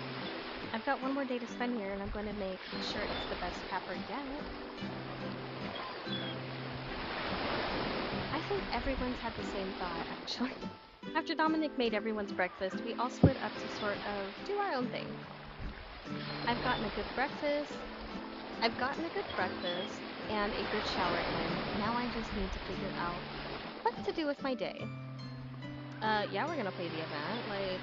one more day to spend here, and I'm going to make sure it's the best capper yet. I think everyone's had the same thought, actually. After Dominic made everyone's breakfast, we all split up to sort of do our own thing. I've gotten a good breakfast and a good shower in. Now I just need to figure out what to do with my day. Yeah, we're gonna play the event. Like,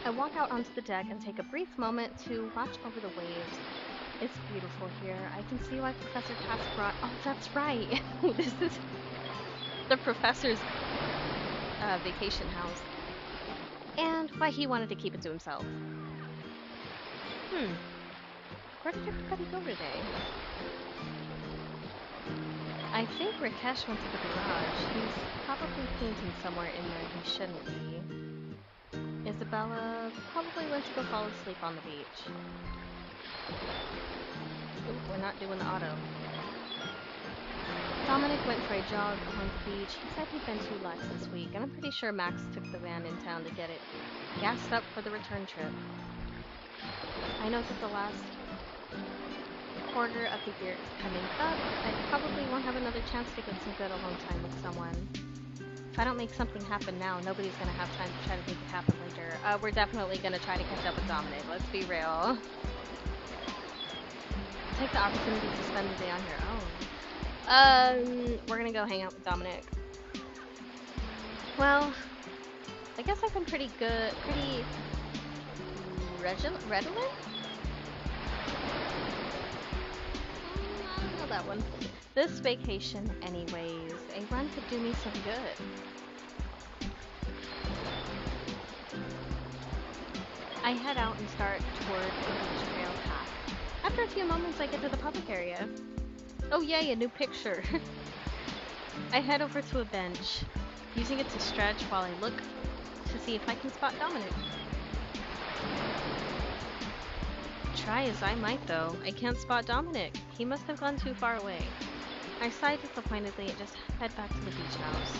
I walk out onto the deck and take a brief moment to watch over the waves. It's beautiful here. I can see why Professor Katz brought. Oh, that's right. This is the professor's vacation house, and why he wanted to keep it to himself. Where did everybody go today? I think Rakesh went to the garage. He's probably painting somewhere in there he shouldn't be. Isabella probably went to go fall asleep on the beach. Ooh, we're not doing the auto. Dominic went for a jog along the beach. He said he'd been too lax this week, and I'm pretty sure Max took the van in town to get it gassed up for the return trip. I know that the last quarter of the year is coming up. I probably won't have another chance to get some good alone time with someone. If I don't make something happen now, nobody's gonna have time to try to make it happen later. We're definitely gonna try to catch up with Dominic, let's be real. Take the opportunity to spend the day on your own. We're gonna go hang out with Dominic. Well, I guess I've been pretty redolent? I don't know that one. This vacation anyways. A run could do me some good. I head out and start toward the beach trail path. After a few moments I get to the public area. Oh yay, a new picture. I head over to a bench, using it to stretch while I look to see if I can spot Dominic. Try as I might though, I can't spot Dominic. He must have gone too far away. I sigh disappointedly and just head back to the beach house.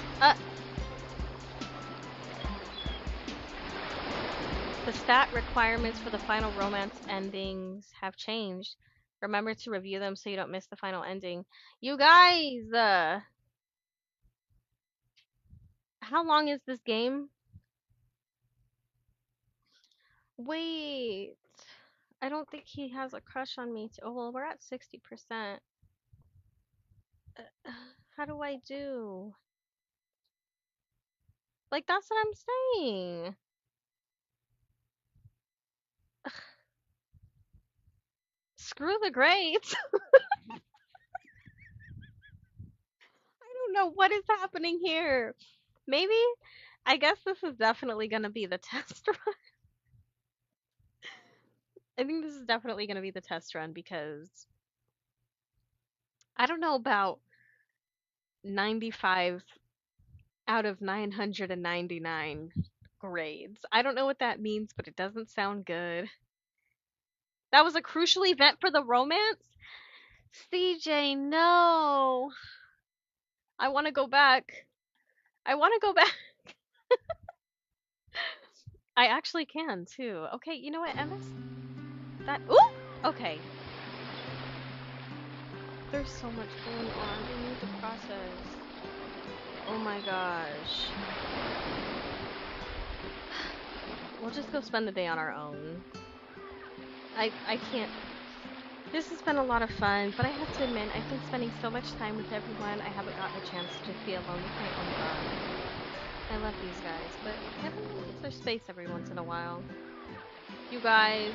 The stat requirements for the final romance endings have changed. Remember to review them so you don't miss the final ending. You guys! How long is this game? Wait. I don't think he has a crush on me. Oh, well, we're at 60%. How do I do? Like, that's what I'm saying. Screw the grades. I don't know what is happening here. Maybe, I guess this is definitely going to be the test run. I think this is definitely going to be the test run because I don't know about 95 out of 999 grades. I don't know what that means, but it doesn't sound good. That was a crucial event for the romance? CJ, no. I want to go back. I want to go back. I actually can too. Okay, you know what, Emma? Ooh! Okay. There's so much going on. I need to process. Oh my gosh. We'll just go spend the day on our own. I can't. This has been a lot of fun, but I have to admit, I've been spending so much time with everyone, I haven't gotten a chance to just be alone with my own thoughts. I love these guys, but everyone needs their space every once in a while. You guys.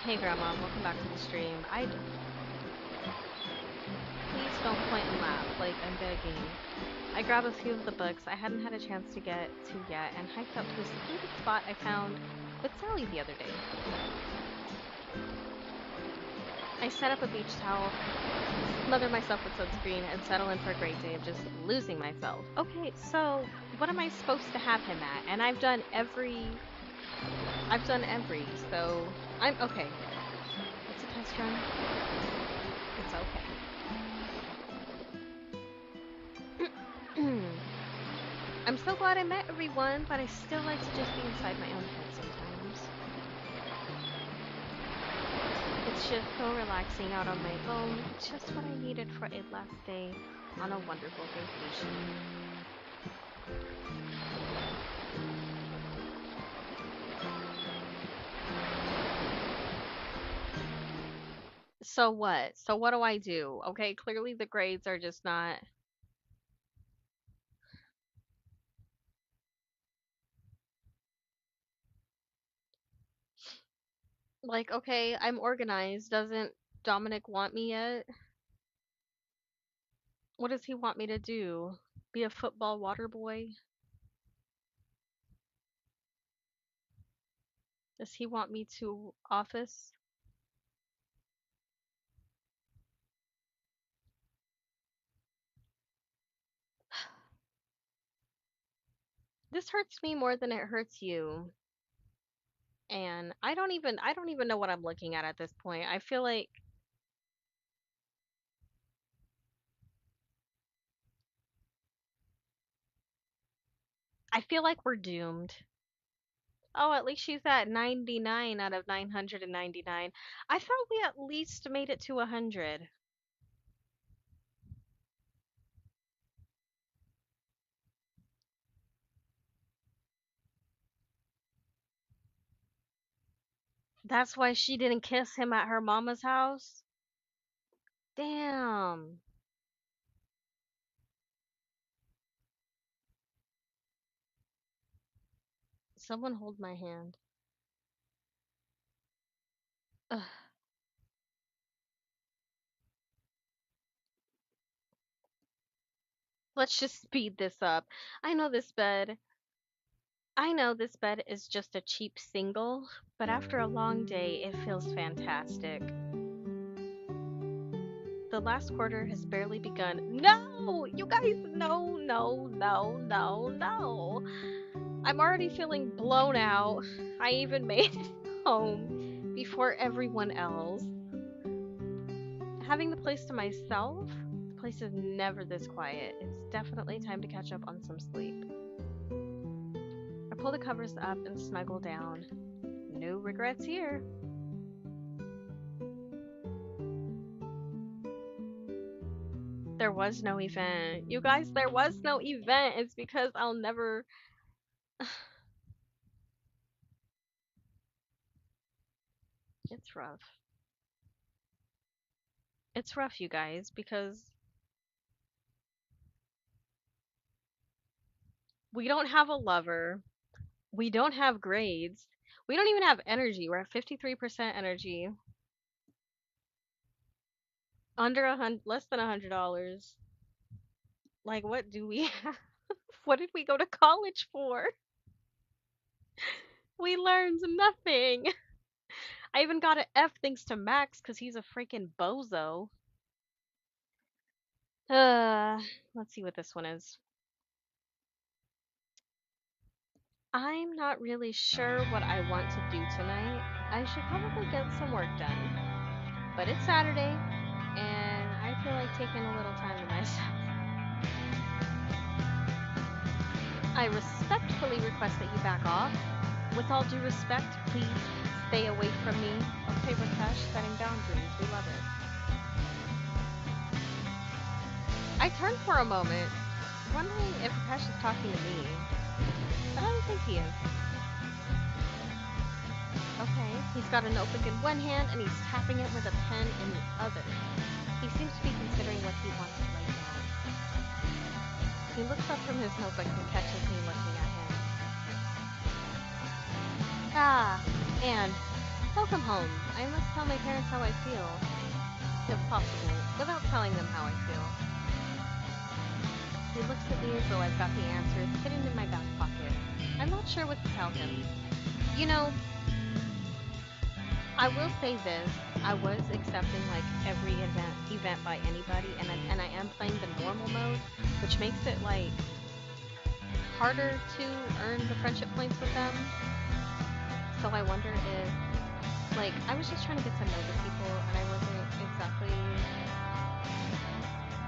Hey Grandma, welcome back to the stream. Please don't point and laugh, like I'm begging. I grab a few of the books I hadn't had a chance to get to yet and hiked out to a secluded spot I found with Sally the other day. I set up a beach towel, smother myself with sunscreen, and settle in for a great day of just losing myself. Okay, so what am I supposed to have him at? And I've done every, so I'm okay. It's a test run. It's okay. I'm so glad I met everyone, but I still like to just be inside my own head sometimes. It's just so relaxing out on my own, just what I needed for a last day on a wonderful vacation. So what? So what do I do? Okay, clearly the grades are just not. Like, okay, I'm organized. Doesn't Dominic want me yet? What does he want me to do? Be a football water boy? Does he want me to office? This hurts me more than it hurts you. And I don't even know what I'm looking at this point. I feel like we're doomed. Oh, at least she's at 99 out of 999. I thought we at least made it to 100. That's why she didn't kiss him at her mama's house? Damn. Someone hold my hand. Ugh. Let's just speed this up. I know this bed. I know this bed is just a cheap single, but after a long day, it feels fantastic. The last quarter has barely begun. No! You guys, no, no, no, no, no. I'm already feeling blown out. I even made it home before everyone else. Having the place to myself, the place is never this quiet. It's definitely time to catch up on some sleep. I pull the covers up and snuggle down. No regrets here. There was no event. You guys, there was no event. It's because I'll never. It's rough. It's rough, you guys, because we don't have a lover. We don't have grades. We don't even have energy. We're at 53% energy. Under a hundred, less than $100. Like, what do we have? What did we go to college for? We learned nothing. I even got an F thanks to Max because he's a freaking bozo. Uh, let's see what this one is. I'm not really sure what I want to do tonight. I should probably get some work done. But it's Saturday, and I feel like taking a little time to myself. I respectfully request that you back off. With all due respect, please stay away from me. Okay, Rakesh, setting boundaries. We love it. I turned for a moment, wondering if Rakesh is talking to me. But I don't think he is. Okay, he's got a notebook in one hand and he's tapping it with a pen in the other. He seems to be considering what he wants to write down. He looks up from his notebook and catches me looking at him. Ah, Anne, welcome home. I must tell my parents how I feel, if possible, without telling them how I feel. He looks at me as though I've got the answers hidden in my back pocket. I'm not sure what to tell him. You know, I will say this. I was accepting like every event by anybody, and I am playing the normal mode, which makes it like harder to earn the friendship points with them. So I wonder if, like, I was just trying to get to know the people, and I wasn't exactly,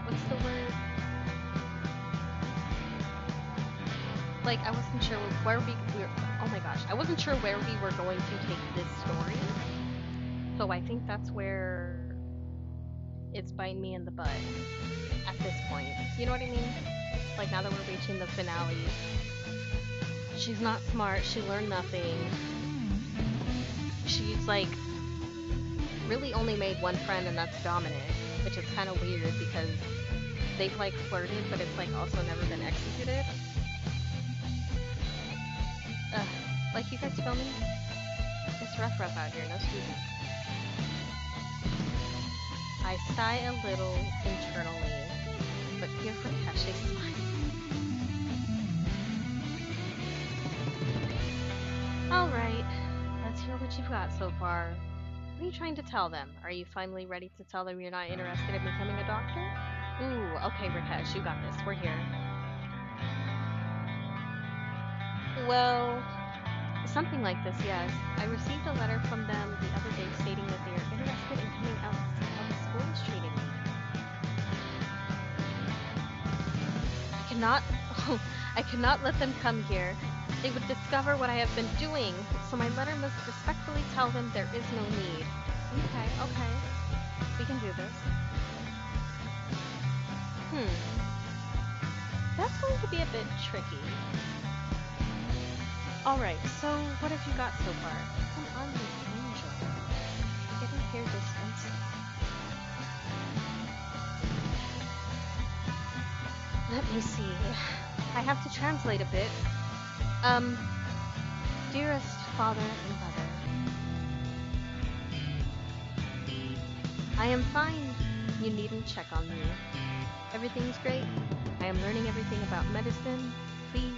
what's the word? Like, I wasn't sure where we were, oh my gosh, I wasn't sure where we were going to take this story. So I think that's where it's biting me in the butt at this point. You know what I mean? Like, now that we're reaching the finale, she's not smart, she learned nothing. She's like really only made one friend, and that's Dominic, which is kind of weird because they've like flirted, but it's like also never been executed. Like, you guys feel me? It's rough out here, no students. I sigh a little internally, but here for Keshe smile. Alright, let's hear what you've got so far. What are you trying to tell them? Are you finally ready to tell them you're not interested in becoming a doctor? Ooh, okay, Rakesh, you got this. We're here. Well, something like this, yes. I received a letter from them the other day stating that they are interested in coming out to see how the school is treating me. I cannot let them come here. They would discover what I have been doing, so my letter must respectfully tell them there is no need. Okay. We can do this. That's going to be a bit tricky. Alright, so what have you got so far? Come on, Miss Angel. Getting here distance. Let me see. I have to translate a bit. Dearest father and mother, I am fine. You needn't check on me. Everything's great. I am learning everything about medicine. Please,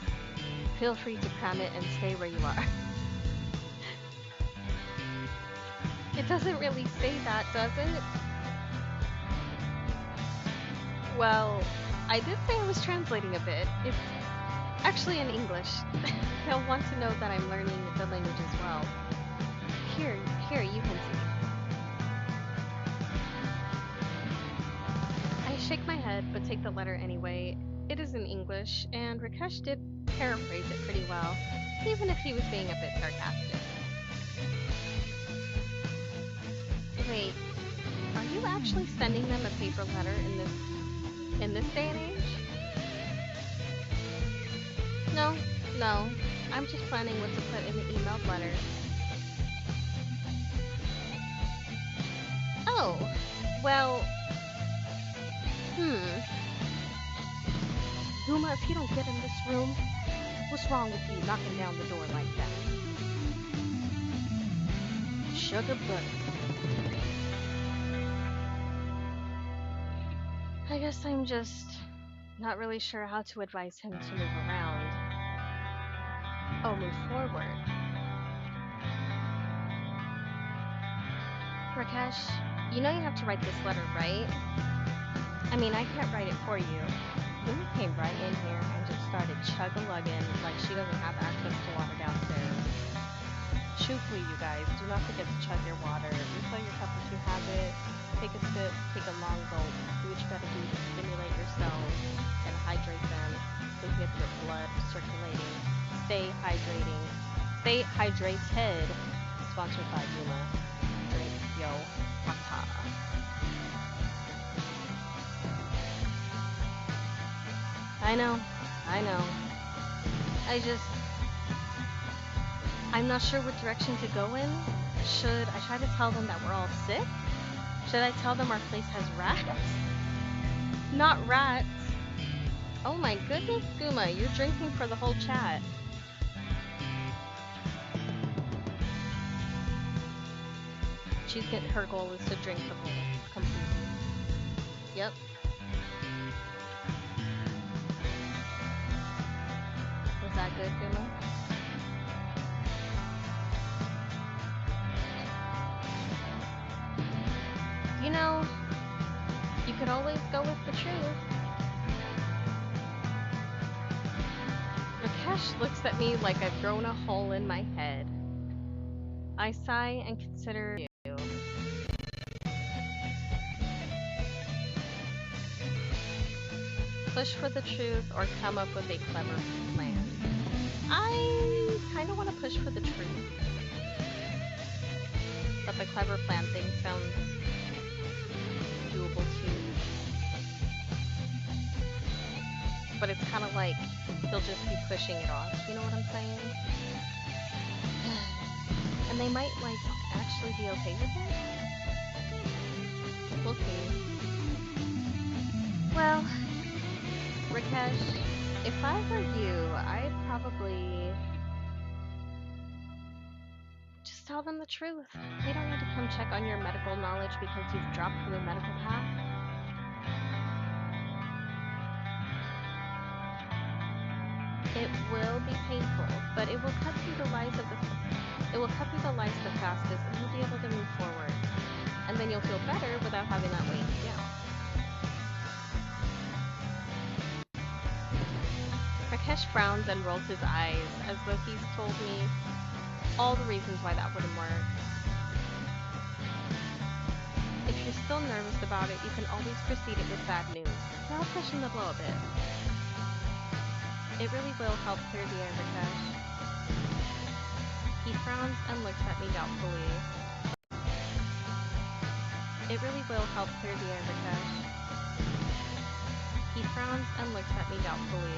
feel free to cram it and stay where you are. It doesn't really say that, does it? Well, I did say I was translating a bit. It's actually in English. They'll want to know that I'm learning the language as well. Here, you can see. I shake my head, but take the letter anyway. It is in English, and Rakesh did paraphrase it pretty well, even if he was being a bit sarcastic. Wait, are you actually sending them a paper letter in this day and age? No, I'm just planning what to put in the emailed letter. Oh, well, Guma, if you don't get in this room, what's wrong with you knocking down the door like that? Sugar butter. I guess I'm just not really sure how to advise him to move around. Oh, move forward. Rakesh, you know you have to write this letter, right? I mean, I can't write it for you. Lily came right in here and just started chug-a-lugging like she doesn't have access to water downstairs. Truthfully, you guys, do not forget to chug your water. Refill your cup if you have it. Take a sip, take a long gulp. Do what you gotta do to stimulate your cells and hydrate them to get your blood circulating. Stay hydrating. Stay hydrated. Sponsored by Yuma. Drink yo water. I know. I'm not sure what direction to go in. Should I try to tell them that we're all sick? Should I tell them our place has rats? Not rats. Oh my goodness, Guma, you're drinking for the whole chat. Her goal is to drink the whole completely. Yep. Was that good, Guma? Rakesh looks at me like I've grown a hole in my head. I sigh and consider you. Push for the truth or come up with a clever plan. I kind of want to push for the truth. But the clever plan thing sounds doable too. But it's kind of like he'll just be pushing it off. You know what I'm saying? And they might, like, actually be okay with it? We'll see. Well, Rakesh, if I were you, I'd probably just tell them the truth. They don't need to come check on your medical knowledge because you've dropped from the medical path. It will be painful, but it will cut through the lies the fastest, and you'll be able to move forward. And then you'll feel better without having that weight down. Rakesh frowns and rolls his eyes as though he's told me all the reasons why that wouldn't work. If you're still nervous about it, you can always precede it with bad news. Now pushing the blow a bit. It really will help clear the air, Rakesh. He frowns and looks at me doubtfully. It really will help clear the air, Rakesh. He frowns and looks at me doubtfully.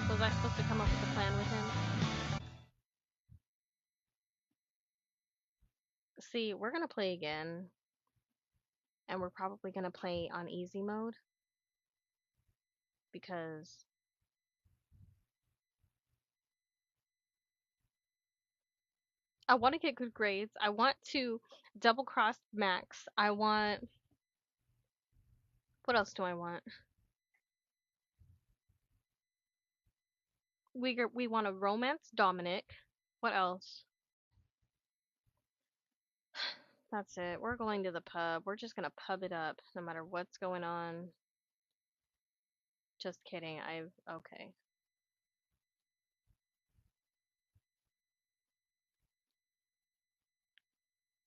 Was I supposed to come up with a plan with him? See, we're gonna play again. And we're probably gonna play on easy mode. Because I want to get good grades. I want to double cross Max. I want... What else do I want? We want to romance Dominic. What else? That's it. We're going to the pub. We're just gonna pub it up no matter what's going on. Just kidding. Okay.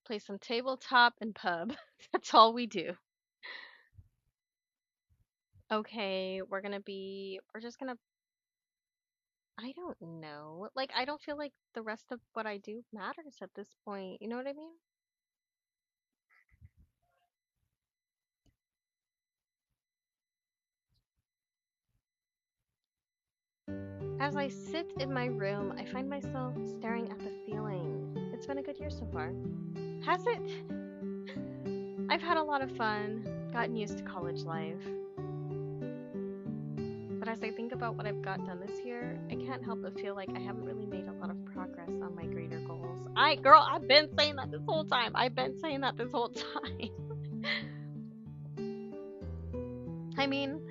Play some tabletop and pub. That's all we do. Okay, we're just gonna, I don't know. Like, I don't feel like the rest of what I do matters at this point. You know what I mean? As I sit in my room, I find myself staring at the ceiling. It's been a good year so far. Has it? I've had a lot of fun, gotten used to college life. But as I think about what I've got done this year, I can't help but feel like I haven't really made a lot of progress on my greater goals. Girl, I've been saying that this whole time. I mean,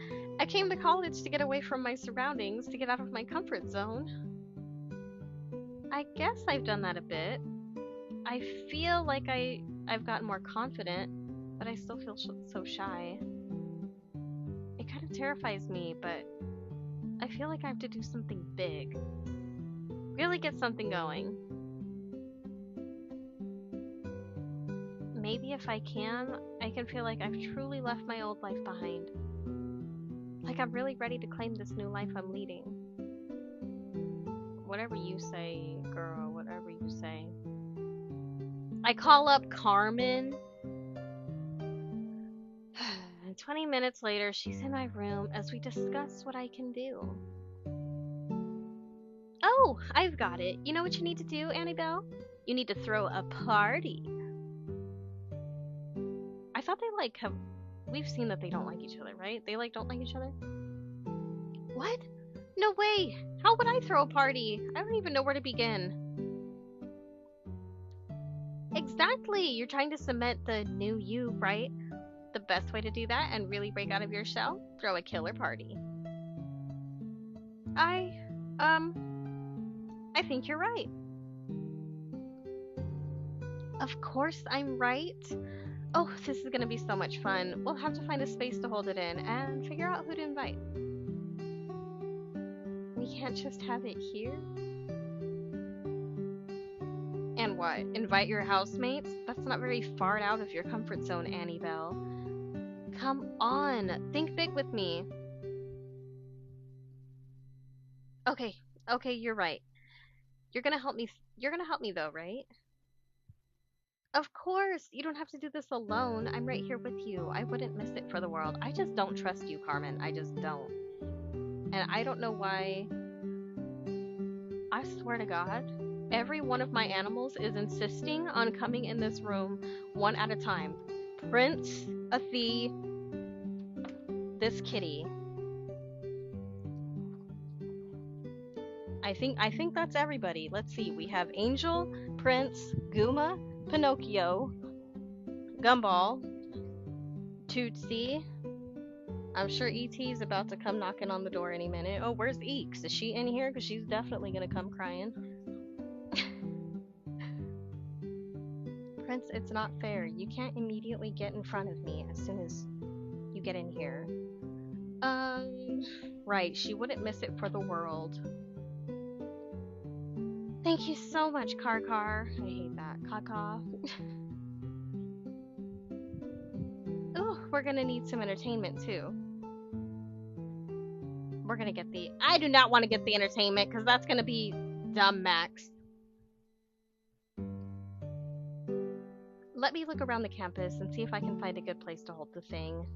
I came to college to get away from my surroundings, to get out of my comfort zone. I guess I've done that a bit. I feel like I've gotten more confident, but I still feel so shy. It kind of terrifies me, but I feel like I have to do something big. Really get something going. Maybe if I can feel like I've truly left my old life behind. Like I'm really ready to claim this new life I'm leading. Whatever you say, girl, whatever you say. I call up Carmen. 20 minutes later, she's in my room as we discuss what I can do. Oh, I've got it. You know what you need to do, Annabelle? You need to throw a party. I thought they we've seen that they don't like each other, right? They don't like each other? What? No way! How would I throw a party? I don't even know where to begin. Exactly! You're trying to cement the new you, right? The best way to do that and really break out of your shell? Throw a killer party. I think you're right. Of course I'm right. Oh, this is gonna be so much fun. We'll have to find a space to hold it in and figure out who to invite. We can't just have it here? And what? Invite your housemates? That's not very far out of your comfort zone, Annie Belle. Come on, think big with me. Okay, okay, you're right. You're gonna help me. You're gonna help me though, right? Of course, you don't have to do this alone. I'm right here with you. I wouldn't miss it for the world. I just don't trust you, Carmen. I just don't. And I don't know why. I swear to God, every one of my animals is insisting on coming in this room one at a time. Prince, Athie, this kitty. I think that's everybody. Let's see. We have Angel, Prince, Guma, Pinocchio, Gumball, Tootsie. I'm sure E.T.'s about to come knocking on the door any minute. Oh, where's Eeks? Is she in here? Because she's definitely going to come crying. Prince, it's not fair. You can't immediately get in front of me as soon as you get in here. Right. She wouldn't miss it for the world. Thank you so much, Car. I hate that. Caw. Ooh, we're going to need some entertainment, too. We're gonna get the. I do not want to get the entertainment because that's gonna be dumb max. Let me look around the campus and see if I can find a good place to hold the thing.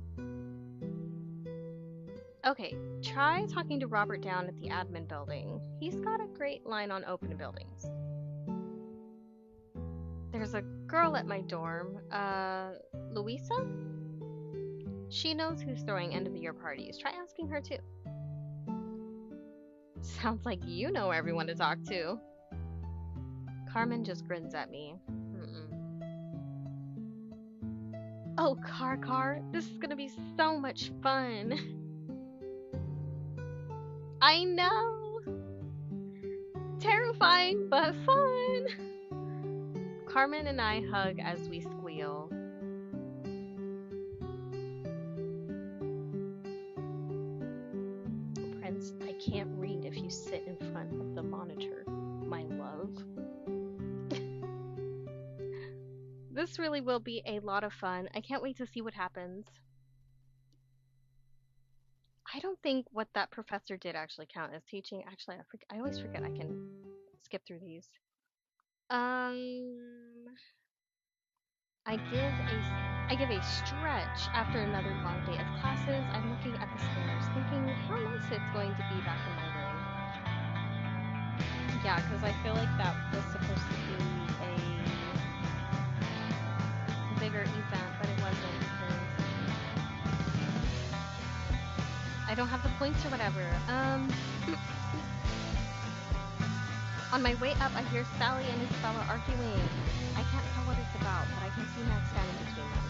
Okay, try talking to Robert down at the admin building. He's got a great line on open buildings. There's a girl at my dorm, Louisa? She knows who's throwing end of the year parties. Try asking her too. Sounds like you know everyone to talk to. Carmen just grins at me. Oh, Car, this is gonna be so much fun. I know! Terrifying, but fun! Carmen and I hug as we squeal. Prince, I can't read if you sit in front of the monitor, my love. This really will be a lot of fun. I can't wait to see what happens. I don't think what that professor did actually count as teaching. Actually, I always forget I can skip through these. I give a stretch after another long day of classes. I'm looking at the stairs, thinking how nice it's going to be back in my room. Yeah, because I feel like that was supposed to be a bigger event, but it wasn't because I don't have the points or whatever. On my way up, I hear Sally and Isabella arguing. I can't tell what it's about, but I can see Max standing between them.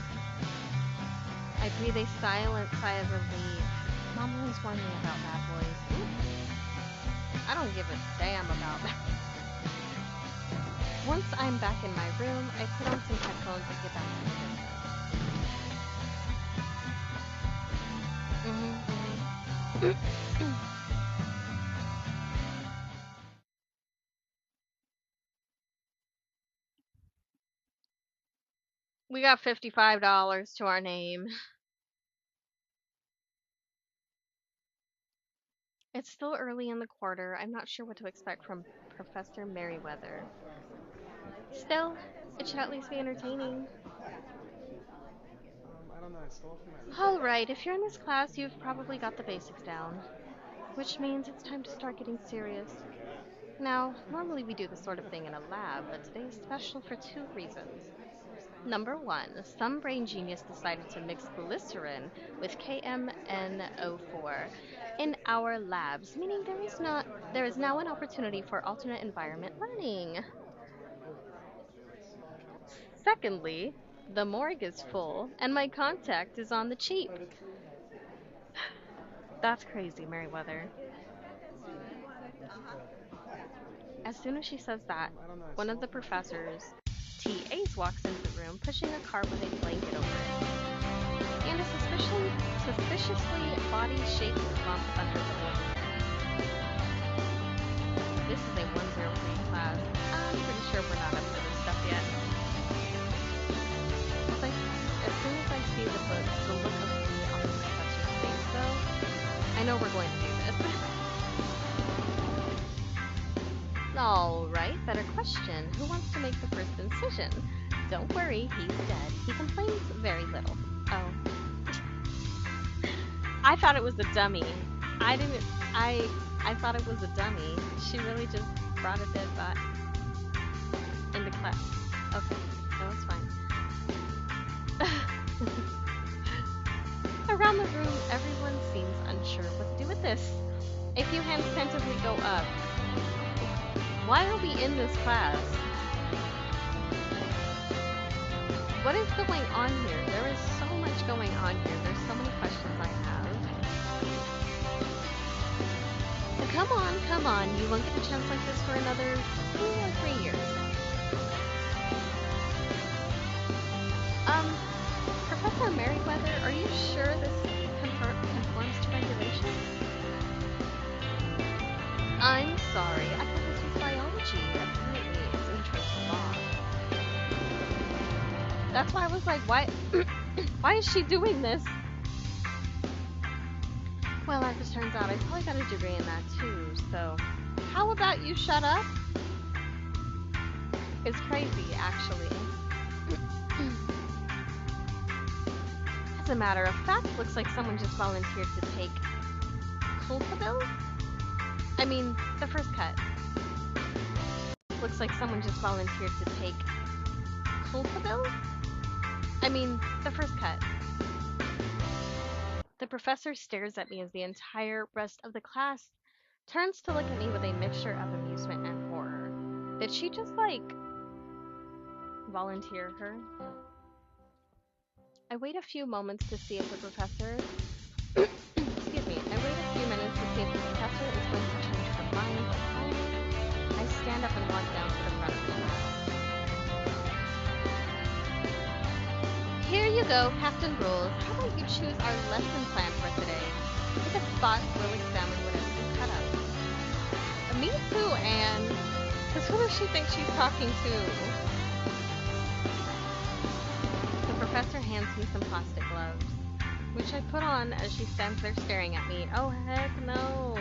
I breathe a silent sigh of relief. Mom always warned me about bad boys. I don't give a damn about that. Once I'm back in my room, I put on some headphones and get back to the business. We got $55 to our name. It's still early in the quarter. I'm not sure what to expect from Professor Merriweather. Still, it should at least be entertaining. Alright, if you're in this class, you've probably got the basics down. Which means it's time to start getting serious. Now, normally we do this sort of thing in a lab, but today is special for two reasons. Number one, some brain genius decided to mix glycerin with KMNO4 in our labs, meaning there is now an opportunity for alternate environment learning. Secondly, the morgue is full and my contact is on the cheap. That's crazy, Merriweather. As soon as she says that, one of the professors, TAs, walks into the room, pushing a car with a blanket over it, and a suspiciously body-shaped lump under the blanket. know we're going to do this. Alright, better question. Who wants to make the first incision? Don't worry, he's dead. He complains very little. Oh. I thought it was a dummy. I didn't. I thought it was a dummy. She really just brought a dead bot into class. Okay, that was fine. Around the room, everyone seems unsure what to do with this. A few hands tentatively go up. Why are we in this class? What is going on here? There is so much going on here. There's so many questions I have. Come on. You won't get a chance like this for another 2 or 3 years. Professor Merriweather, are you sure this conforms to regulations? I'm sorry. I thought this was biology. Apparently, it's intro to law. That's why I was like, why? Why is she doing this? Well, as it turns out, I probably got a degree in that too, so how about you shut up? It's crazy, actually. As a matter of fact, looks like someone just volunteered to take Culpabil? I mean, the first cut. Looks like someone just volunteered to take Culpabil? I mean, the first cut. The professor stares at me as the entire rest of the class turns to look at me with a mixture of amusement and horror. Did she just, like, volunteer her? I wait a few moments to see if the professor... Excuse me. I wait a few minutes to see if the professor is going to change her mind, but finally, I stand up and walk down to the front of the class. Here you go, Captain Rules. How about you choose our lesson plan for today? Pick a spot, we'll examine whatever you cut out. Me too, Anne. Because who does she think she's talking to? The professor hands me some plastic gloves, which I put on as she stands there staring at me. Oh, heck no.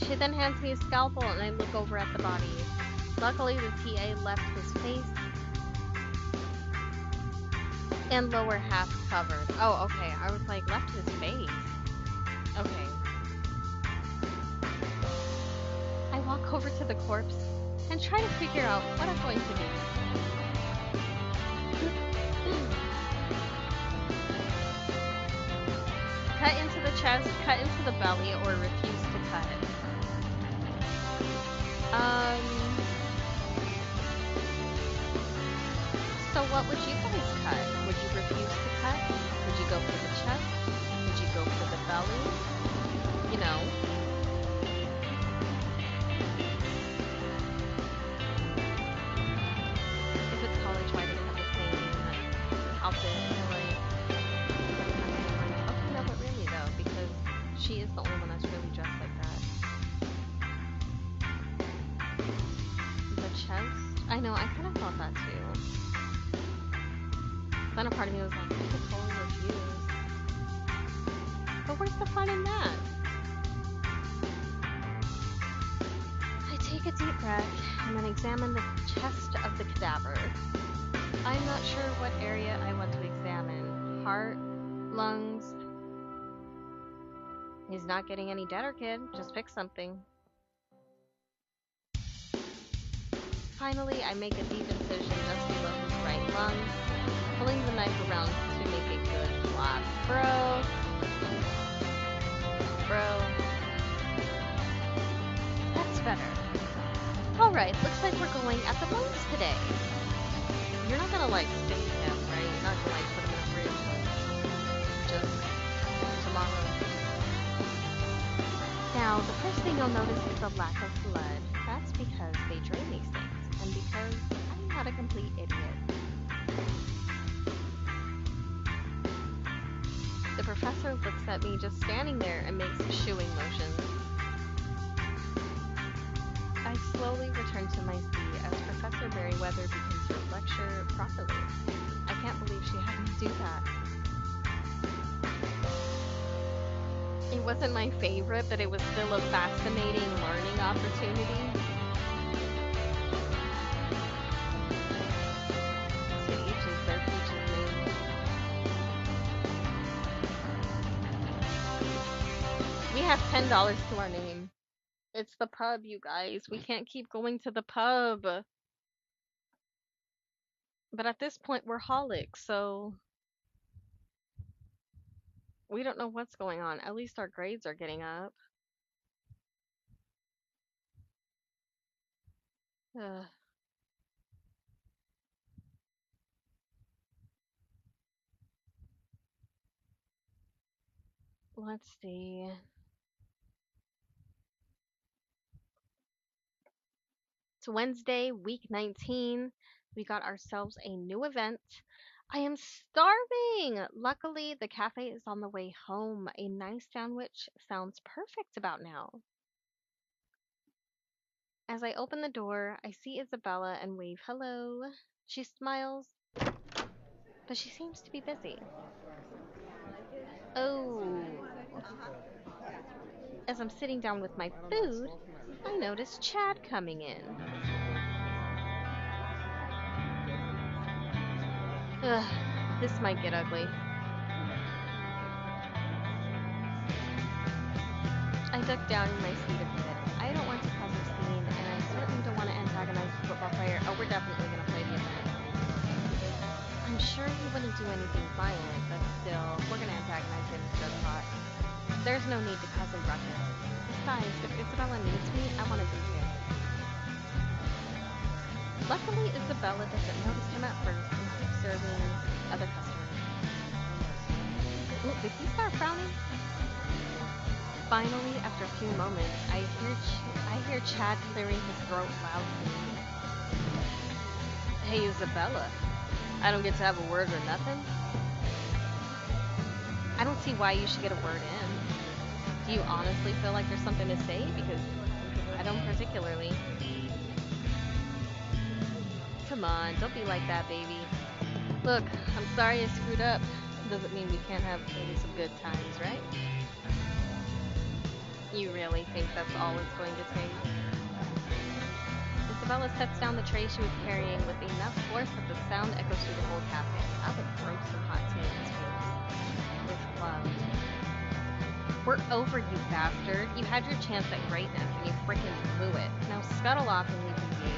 She then hands me a scalpel and I look over at the body. Luckily, the TA left his face and lower half covered. Oh, okay. I was like, left his face. Okay. I walk over to the corpse and try to figure out what I'm going to do. Cut into the chest, cut into the belly, or refuse to cut. So what would you guys cut? Would you refuse to cut? Would you go for the chest? Would you go for the belly? You know. If it's college, why do they have the same outfit? Like, okay, no, but really though, because she is the only one that's really dressed like that. The chest? I know, I kind of thought that too. Then a part of me was like, I could totally refuse. But where's the fun in that? I take a deep breath and then examine the chest of the cadaver. I'm not sure what area I want to examine. Heart, lungs. He's not getting any deader, kid. Just pick something. Finally, I make a deep incision just below his right lung, pulling the knife around to make a good flap. Bro. That's better. Alright, looks like we're going at the lungs today. You're not gonna, like, save him, right? You're not gonna, like, put him in a fridge just tomorrow. Now, the first thing you'll notice is the lack of blood. That's because they drain these things, and because I'm not a complete idiot. The professor looks at me just standing there and makes shooing motions. I slowly return to my seat as Professor Merriweather begins her lecture properly. I can't believe she had me do that. It wasn't my favorite, but it was still a fascinating learning opportunity. To each is their peach's name. We have $10 to our name. It's the pub, you guys. We can't keep going to the pub. But at this point, we're holics, so we don't know what's going on. At least our grades are getting up. Ugh. Let's see. It's Wednesday, week 19. We got ourselves a new event. I am starving! Luckily, the cafe is on the way home. A nice sandwich sounds perfect about now. As I open the door, I see Isabella and wave hello. She smiles, but she seems to be busy. Oh. As I'm sitting down with my food, I notice Chad coming in. Ugh, this might get ugly. I duck down in my seat a bit. I don't want to cause a scene, and I certainly don't want to antagonize the football player. Oh, we're definitely going to play the event. I'm sure he wouldn't do anything violent, but still, we're going to antagonize him instead of hot. There's no need to cause a ruckus. Besides, if Isabella needs me, I want to be here. Luckily, Isabella doesn't notice him at first and keeps serving other customers. Ooh, did he start frowning? Finally, after a few moments, I hear Chad clearing his throat loudly. Hey, Isabella. I don't get to have a word or nothing? I don't see why you should get a word in. Do you honestly feel like there's something to say? Because I don't particularly. Come on, don't be like that, baby. Look, I'm sorry I screwed up. Doesn't mean we can't have maybe some good times, right? You really think that's all it's going to take? Isabella sets down the tray she was carrying with enough force that the sound echoes through the whole cafe. I would throw some hot tea in his face. With love. We're over, you bastard. You had your chance at greatness and you freaking blew it. Now scuttle off and leave me be.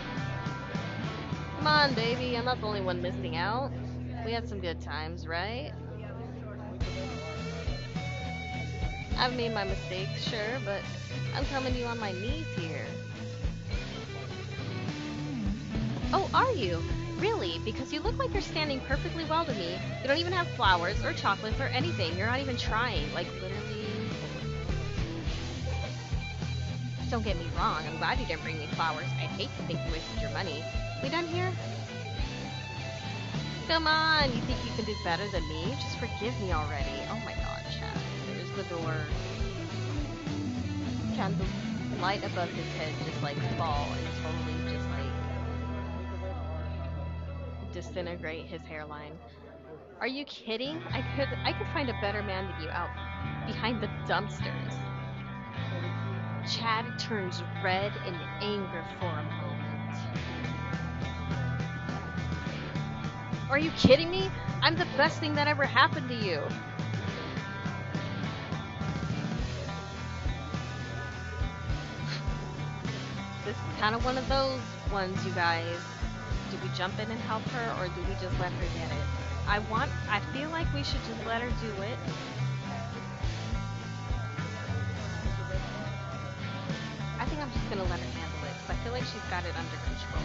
Come on, baby. I'm not the only one missing out. We had some good times, right? I've made my mistakes, sure, but I'm coming to you on my knees here. Oh, are you? Really? Because you look like you're standing perfectly well to me. You don't even have flowers or chocolates or anything. You're not even trying. Like, literally. Don't get me wrong. I'm glad you didn't bring me flowers. I hate to think you wasted your money. We done here? Come on. You think you can do better than me? Just forgive me already. Oh my god, Chad. There's the door. Candles light above his head just like fall and totally just like disintegrate his hairline. Are you kidding? I could find a better man than you out behind the dumpsters. Chad turns red in anger for a moment. Are you kidding me? I'm the best thing that ever happened to you. This is kind of one of those ones, you guys. Do we jump in and help her, or do we just let her get it? I feel like we should just let her do it. I think I'm just gonna let her handle it, because I feel like she's got it under control.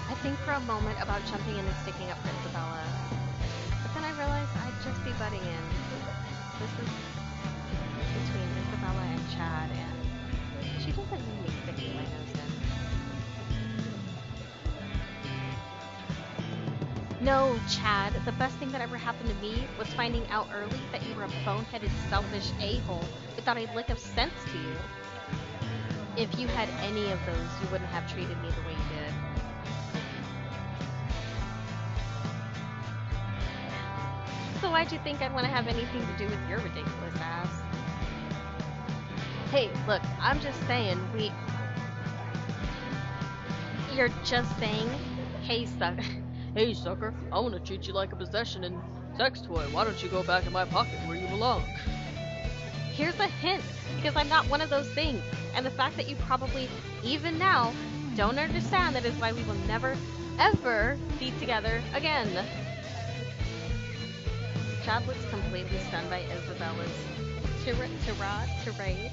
I think for a moment about jumping in and sticking up for Isabella, but then I realized I'd just be butting in. This is between Isabella and Chad, and she doesn't need me sticking my nose in. No, Chad, the best thing that ever happened to me was finding out early that you were a boneheaded, selfish a-hole without a lick of sense to you. If you had any of those, you wouldn't have treated me the way you did. So why'd you think I'd want to have anything to do with your ridiculous ass? Hey, look, I'm just saying, You're just saying, hey, sucker. Hey, sucker, I want to treat you like a possession and sex toy. Why don't you go back in my pocket where you belong? Here's a hint, because I'm not one of those things. And the fact that you probably, even now, don't understand that is why we will never, ever be together again. Chad looks completely stunned by Isabella's tirade.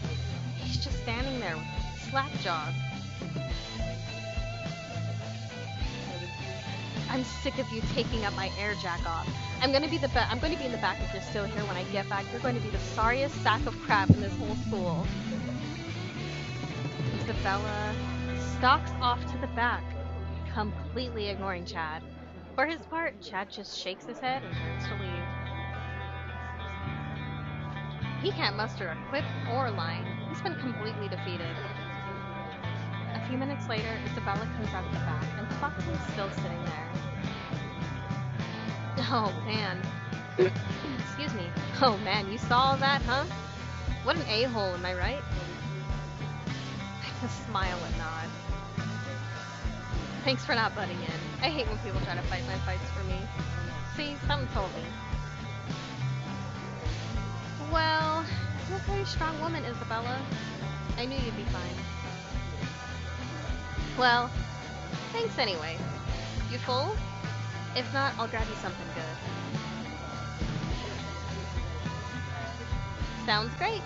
He's just standing there, slack-jawed. I'm sick of you taking up my air jack off. I'm gonna be in the back if you're still here when I get back. You're going to be the sorriest sack of crap in this whole school. Isabella stalks off to the back, completely ignoring Chad. For his part, Chad just shakes his head and turns to leave. He can't muster a quip or line. He's been completely defeated. A few minutes later, Isabella comes out of the back, and Foxy is still sitting there. Oh, man. Excuse me. Oh, man, you saw that, huh? What an a-hole, am I right? I just smile and nod. Thanks for not butting in. I hate when people try to fight my fights for me. See, something told me. Well, you're a very strong woman, Isabella. I knew you'd be fine. Well, thanks anyway. You full? If not, I'll grab you something good. Sounds great.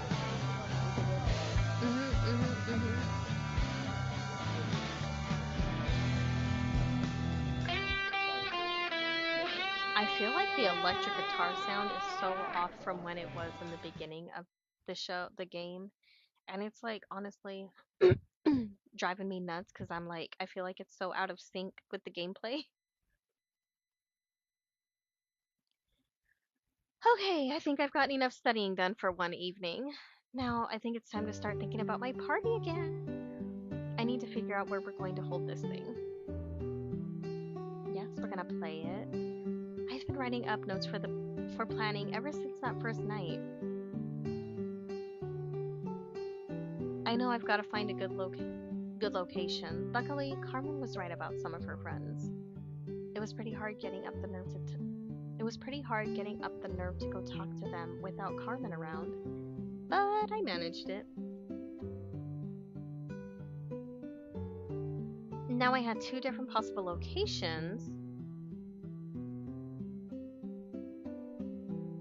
I feel like the electric guitar sound is so off from when it was in the beginning of the game. And it's like, honestly, driving me nuts because I feel like it's so out of sync with the gameplay. Okay, I think I've gotten enough studying done for one evening. Now, I think it's time to start thinking about my party again. I need to figure out where we're going to hold this thing. Yes, we're gonna play it. I've been writing up notes for planning ever since that first night. I know I've got to find a good location. Luckily, Carmen was right about some of her friends. It was pretty hard getting up the nerve to go talk to them without Carmen around, but I managed it. Now I had 2 different possible locations,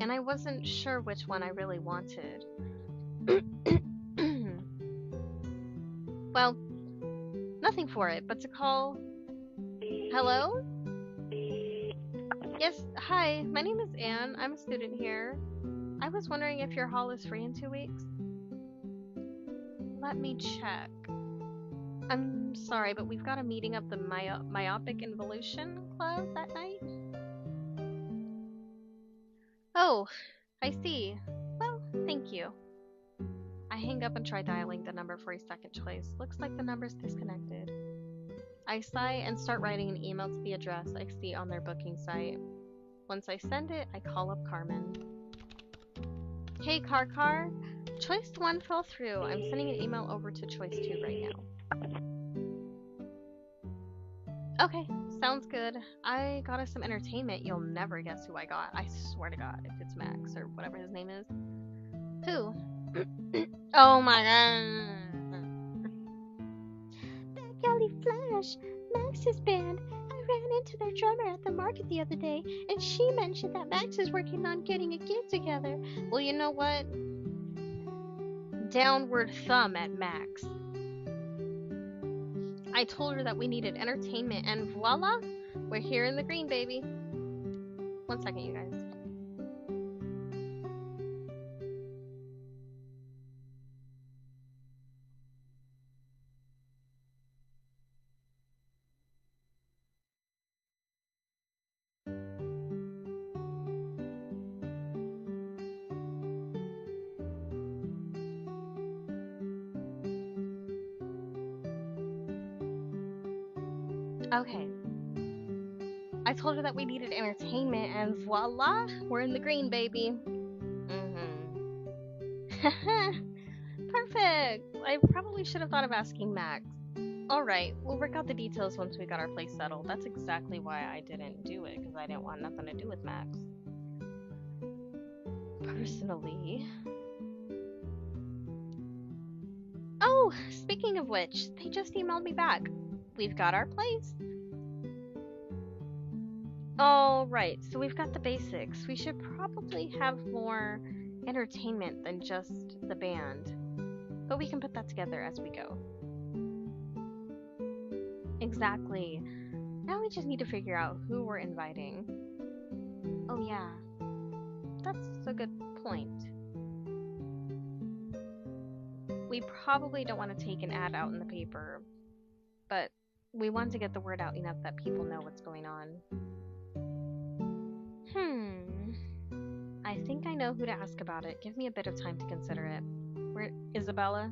and I wasn't sure which one I really wanted. Well, nothing for it but to call. Hello? Yes, hi, my name is Anne. I'm a student here. I was wondering if your hall is free in 2 weeks. Let me check. I'm sorry, but we've got a meeting of the Myopic Involution Club that night. Oh, I see. Well, thank you. I hang up and try dialing the number for a second choice. Looks like the number's disconnected. I sigh and start writing an email to the address I see on their booking site. Once I send it, I call up Carmen. Hey, Car. Choice 1 fell through. I'm sending an email over to Choice 2 right now. Okay, sounds good. I got us some entertainment. You'll never guess who I got. I swear to God, if it's Max or whatever his name is. Who? Oh my god. That Galley Flash, Max's band. I ran into their drummer at the market the other day, and she mentioned that Max is working on getting a gig together. Well, you know what? Downward thumb at Max. I told her that we needed entertainment, and voila, we're here in the green, baby. 1 second, you guys. Okay. I told her that we needed entertainment, and voila, we're in the green, baby. Perfect! I probably should have thought of asking Max. Alright, we'll work out the details once we got our place settled. That's exactly why I didn't do it, because I didn't want nothing to do with Max. Personally. Oh, speaking of which, they just emailed me back. We've got our place. All right, so we've got the basics. We should probably have more entertainment than just the band, but we can put that together as we go. Exactly. Now we just need to figure out who we're inviting. Oh yeah, that's a good point. We probably don't want to take an ad out in the paper, but we want to get the word out enough that people know what's going on. I think I know who to ask about it. Give me a bit of time to consider it. Where, Isabella?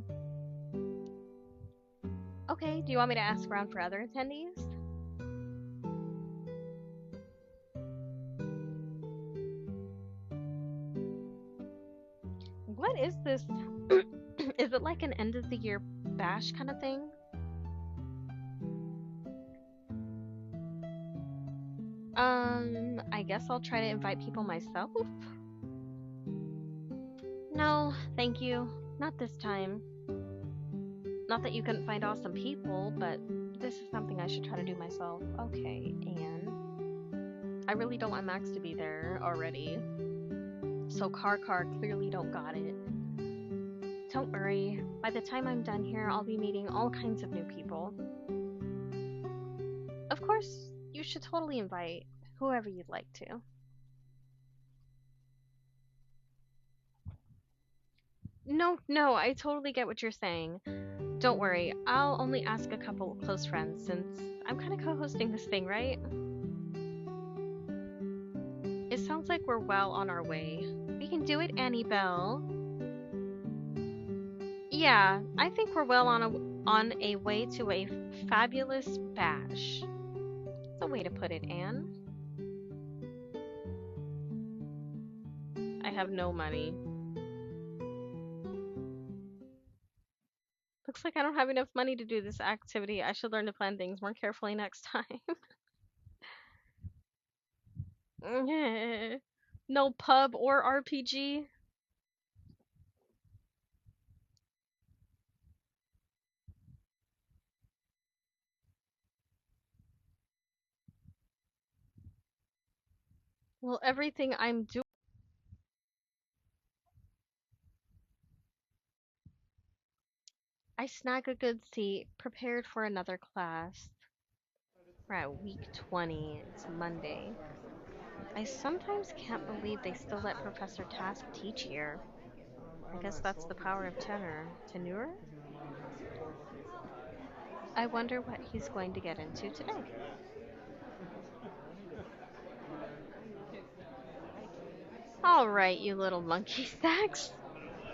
Okay, do you want me to ask around for other attendees? What is this? Is it like an end of the year bash kind of thing? I guess I'll try to invite people myself? No, thank you. Not this time. Not that you couldn't find awesome people, but this is something I should try to do myself. Okay, Anne. I really don't want Max to be there already. So Car clearly don't got it. Don't worry. By the time I'm done here, I'll be meeting all kinds of new people. Of course, you should totally invite whoever you'd like to. No, I totally get what you're saying. Don't worry, I'll only ask a couple close friends since I'm kind of co-hosting this thing, right? It sounds like we're well on our way. We can do it, Annie Belle. Yeah, I think we're well on a way to a fabulous bash. That's a way to put it, Anne. I have no money. Looks like I don't have enough money to do this activity. I should learn to plan things more carefully next time. No pub or RPG? Well, everything I'm doing. I snag a good seat, prepared for another class. We're at week 20. It's Monday. I sometimes can't believe they still let Professor Task teach here. I guess that's the power of tenure? I wonder what he's going to get into today. All right, you little monkey stacks.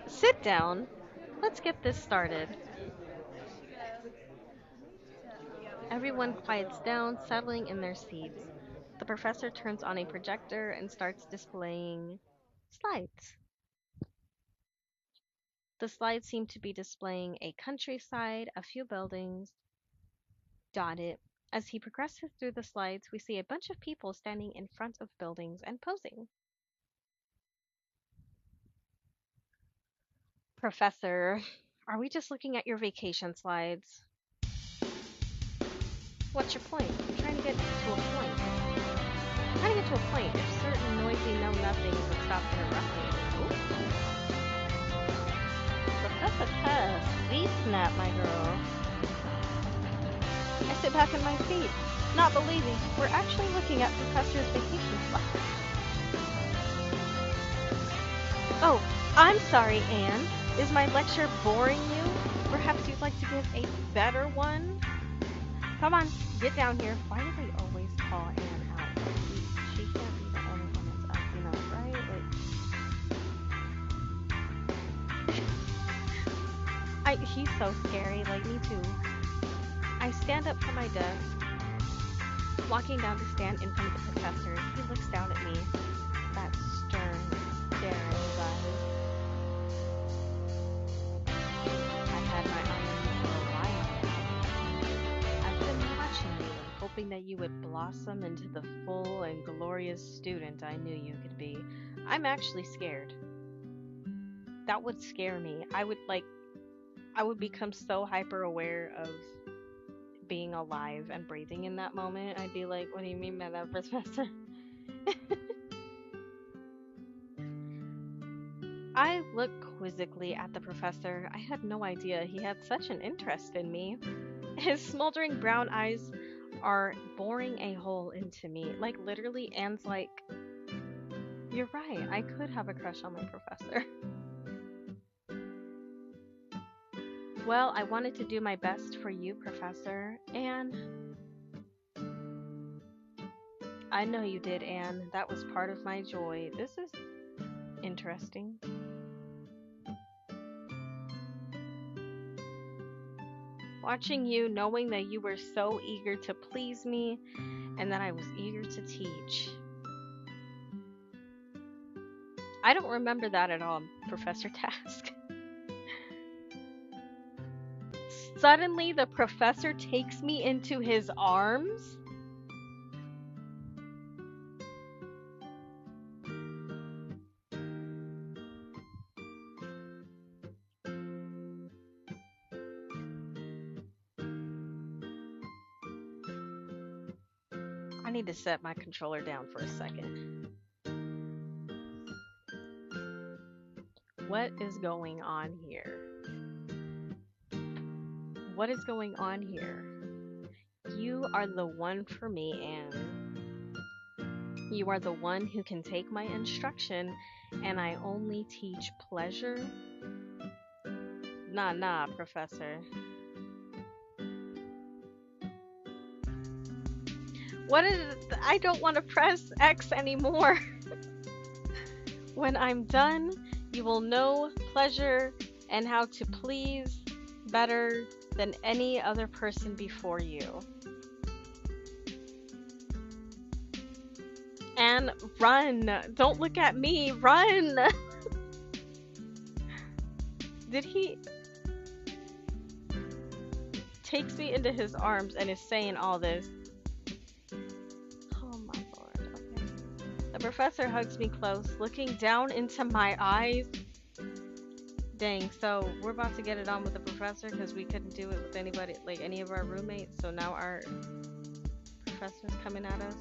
Sit down. Let's get this started. Everyone quiets down, settling in their seats. The professor turns on a projector and starts displaying slides. The slides seem to be displaying a countryside, a few buildings dotted. As he progresses through the slides, we see a bunch of people standing in front of buildings and posing. Professor, are we just looking at your vacation slides? What's your point? I'm trying to get to a point. I'm trying to get to a point. If certain noisy know-nothings would stop interrupting. Ooh. Professor Tess, please snap, my girl. I sit back in my seat, not believing we're actually looking at Professor's vacation slides. Oh, I'm sorry, Anne. Is my lecture boring you? Perhaps you'd like to give a better one? Come on, get down here. Why do they always call Anne out? She can't be the only one that's acting up, right? He's so scary, like me too. I stand up from my desk. Walking down to stand in front of the professor, he looks down at me, that stern stare in his eyes. I've had my eye on you for a while now. I've been watching you and hoping that you would blossom into the full and glorious student I knew you could be. I'm actually scared. That would scare me. I would become so hyper aware of being alive and breathing in that moment. I'd be like, what do you mean by that, Professor? I looked quizzically at the professor. I had no idea he had such an interest in me. His smoldering brown eyes are boring a hole into me. Like, literally, Anne's like, you're right, I could have a crush on my professor. Well, I wanted to do my best for you, Professor, and I know you did, Anne. That was part of my joy. This is interesting. Watching you, knowing that you were so eager to please me, and that I was eager to teach. I don't remember that at all, Professor Task. Suddenly, the professor takes me into his arms. I need to set my controller down for a second. What is going on here? What is going on here? You are the one for me, Anne. You are the one who can take my instruction, and I only teach pleasure? Nah, Professor. What is it? I don't want to press X anymore. When I'm done, you will know pleasure and how to please better than any other person before you. And run! Don't look at me! Run! Did he... Takes me into his arms and is saying all this. Oh my lord, okay. The professor hugs me close, looking down into my eyes. Dang, so we're about to get it on with the professor because we couldn't do it with anybody, like any of our roommates, so now our professor's coming at us.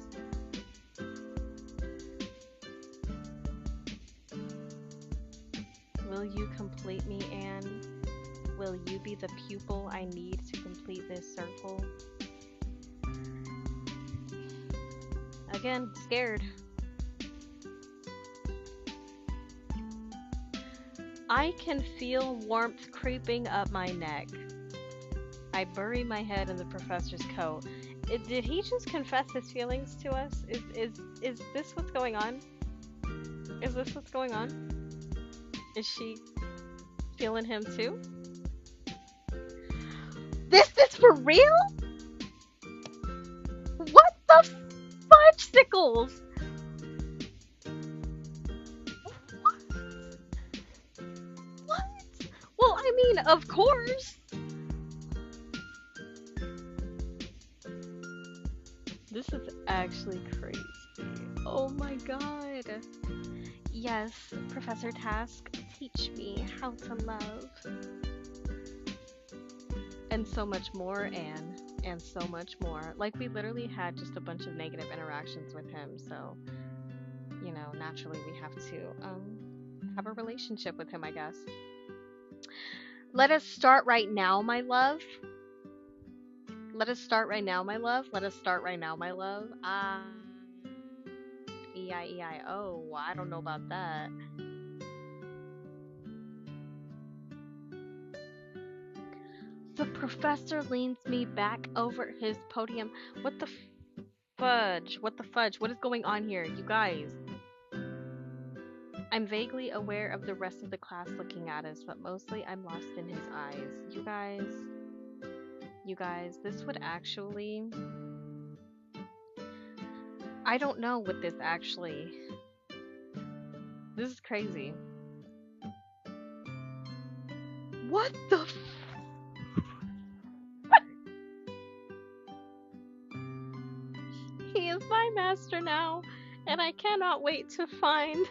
Will you complete me, Anne? Will you be the pupil I need to complete this circle? Again, scared. I can feel warmth creeping up my neck. I bury my head in the professor's coat. Did he just confess his feelings to us? Is this what's going on? Is this what's going on? Is she feeling him too? This is for real? What the fudgesicles? What? Well, I mean, of course. This is actually crazy. Oh my god. Yes, Professor Task, teach me how to love. And so much more, and so much more. Like, we literally had just a bunch of negative interactions with him, so, you know, naturally we have to, have a relationship with him, I guess. Let us start right now, my love. Let us start right now, my love. Let us start right now, my love. E-I-E-I-O. I don't know about that. The professor leans me back over his podium. What the fudge? What the fudge? What is going on here? You guys. I'm vaguely aware of the rest of the class looking at us, but mostly I'm lost in his eyes. You guys, this would actually I don't know what this actually. This is crazy. What the He is my master now, and I cannot wait to find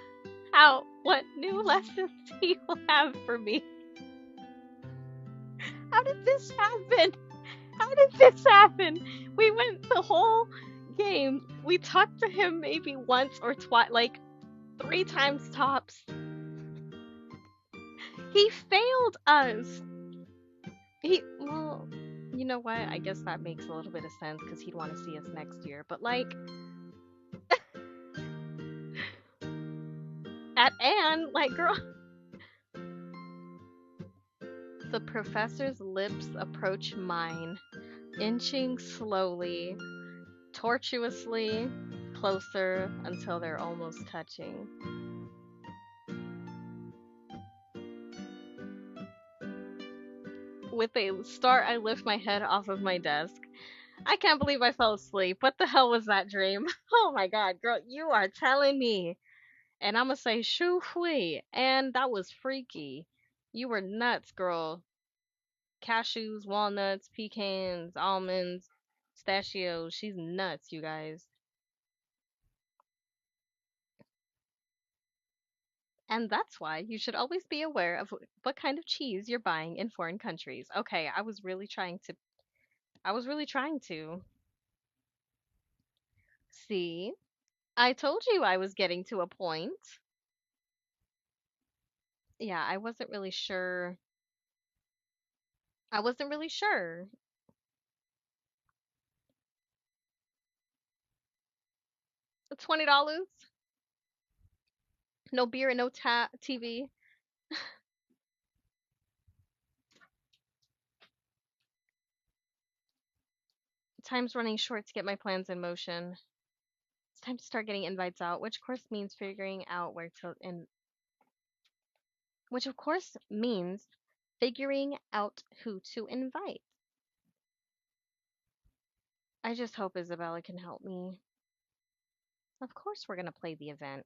out what new lessons he will have for me. How did this happen? How did this happen? We went the whole game. We talked to him maybe once or twice, like 3 times tops. He failed us. Well, you know what? I guess that makes a little bit of sense because he'd want to see us next year. But like, at Anne, like, girl, the professor's lips approach mine, inching slowly, tortuously closer until they're almost touching. With a start, I lift my head off of my desk. I can't believe I fell asleep. What the hell was that dream? Oh my god, girl, you are telling me. And I'm gonna say shoo hui. And that was freaky. You were nuts, girl. Cashews, walnuts, pecans, almonds, pistachios. She's nuts, you guys. And that's why you should always be aware of what kind of cheese you're buying in foreign countries. Okay, I was really trying to. See? I told you I was getting to a point. Yeah, I wasn't really sure. I wasn't really sure. $20? No beer and no TV. Time's running short to get my plans in motion. It's time to start getting invites out, which of course means figuring out where to in which of course means figuring out who to invite. I just hope Isabella can help me. Of course we're going to play the event.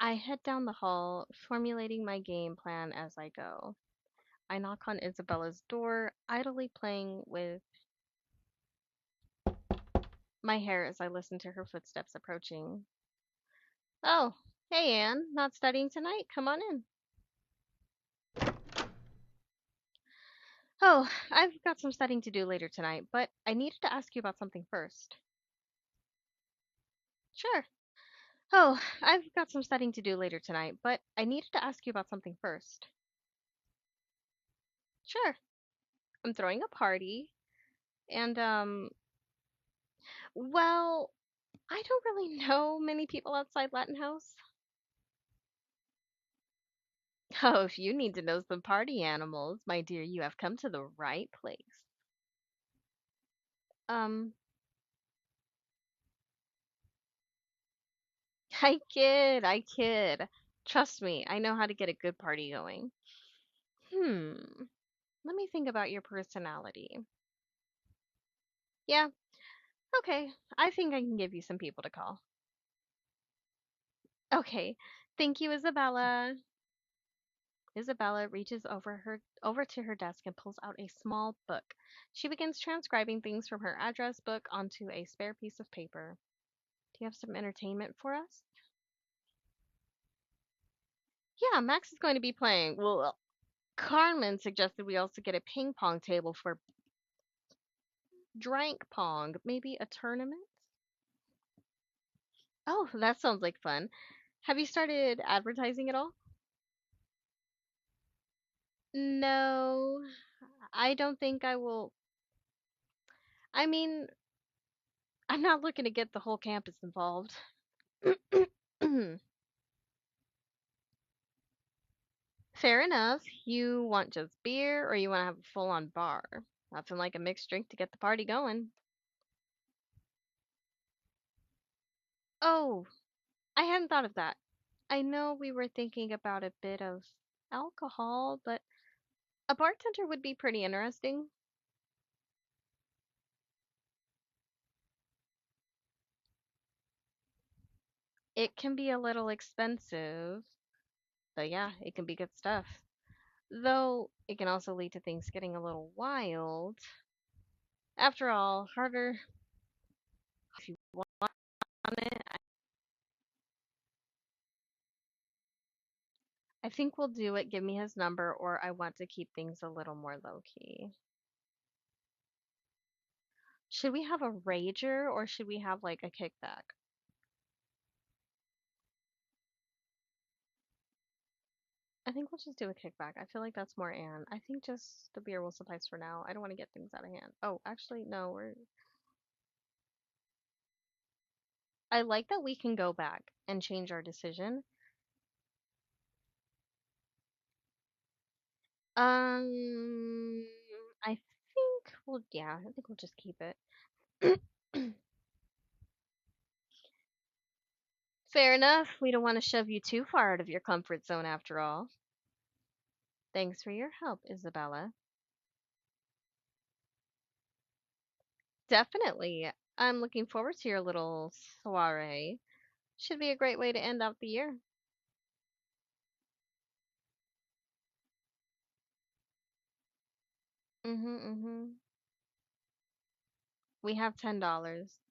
I head down the hall, formulating my game plan as I go. I knock on Isabella's door, idly playing with my hair as I listen to her footsteps approaching. Oh, hey Anne, not studying tonight? Come on in. Oh, I've got some studying to do later tonight, but I needed to ask you about something first. Sure. Oh, I've got some studying to do later tonight, but I needed to ask you about something first. Sure. I'm throwing a party, and well, I don't really know many people outside Latin House. Oh, if you need to know some party animals, my dear, you have come to the right place. Um, I kid. Trust me, I know how to get a good party going. Hmm, let me think about your personality. Yeah, okay, I think I can give you some people to call. Okay, thank you, Isabella. Isabella reaches over to her desk and pulls out a small book. She begins transcribing things from her address book onto a spare piece of paper. Do you have some entertainment for us? Yeah, Max is going to be playing. Well, Carmen suggested we also get a ping pong table for drank pong, maybe a tournament? Oh, that sounds like fun. Have you started advertising at all? No, I don't think I will. I mean, I'm not looking to get the whole campus involved. Fair enough. You want just beer or you want to have a full on bar? Nothing like a mixed drink to get the party going. Oh, I hadn't thought of that. I know we were thinking about a bit of alcohol, but a bartender would be pretty interesting. It can be a little expensive, but yeah, it can be good stuff. Though it can also lead to things getting a little wild. After all, harder if you want it. I think we'll do it. Give me his number, or I want to keep things a little more low key. Should we have a rager or should we have like a kickback? I think we'll just do a kickback. I feel like that's more Anne. I think just the beer will suffice for now. I don't want to get things out of hand. Oh, actually, no, we're. I like that we can go back and change our decision. Um, I think yeah, I think we'll just keep it. Fair enough. We don't want to shove you too far out of your comfort zone after all. Thanks for your help, Isabella. Definitely. I'm looking forward to your little soiree. Should be a great way to end out the year. Mhm, mhm. We have $10.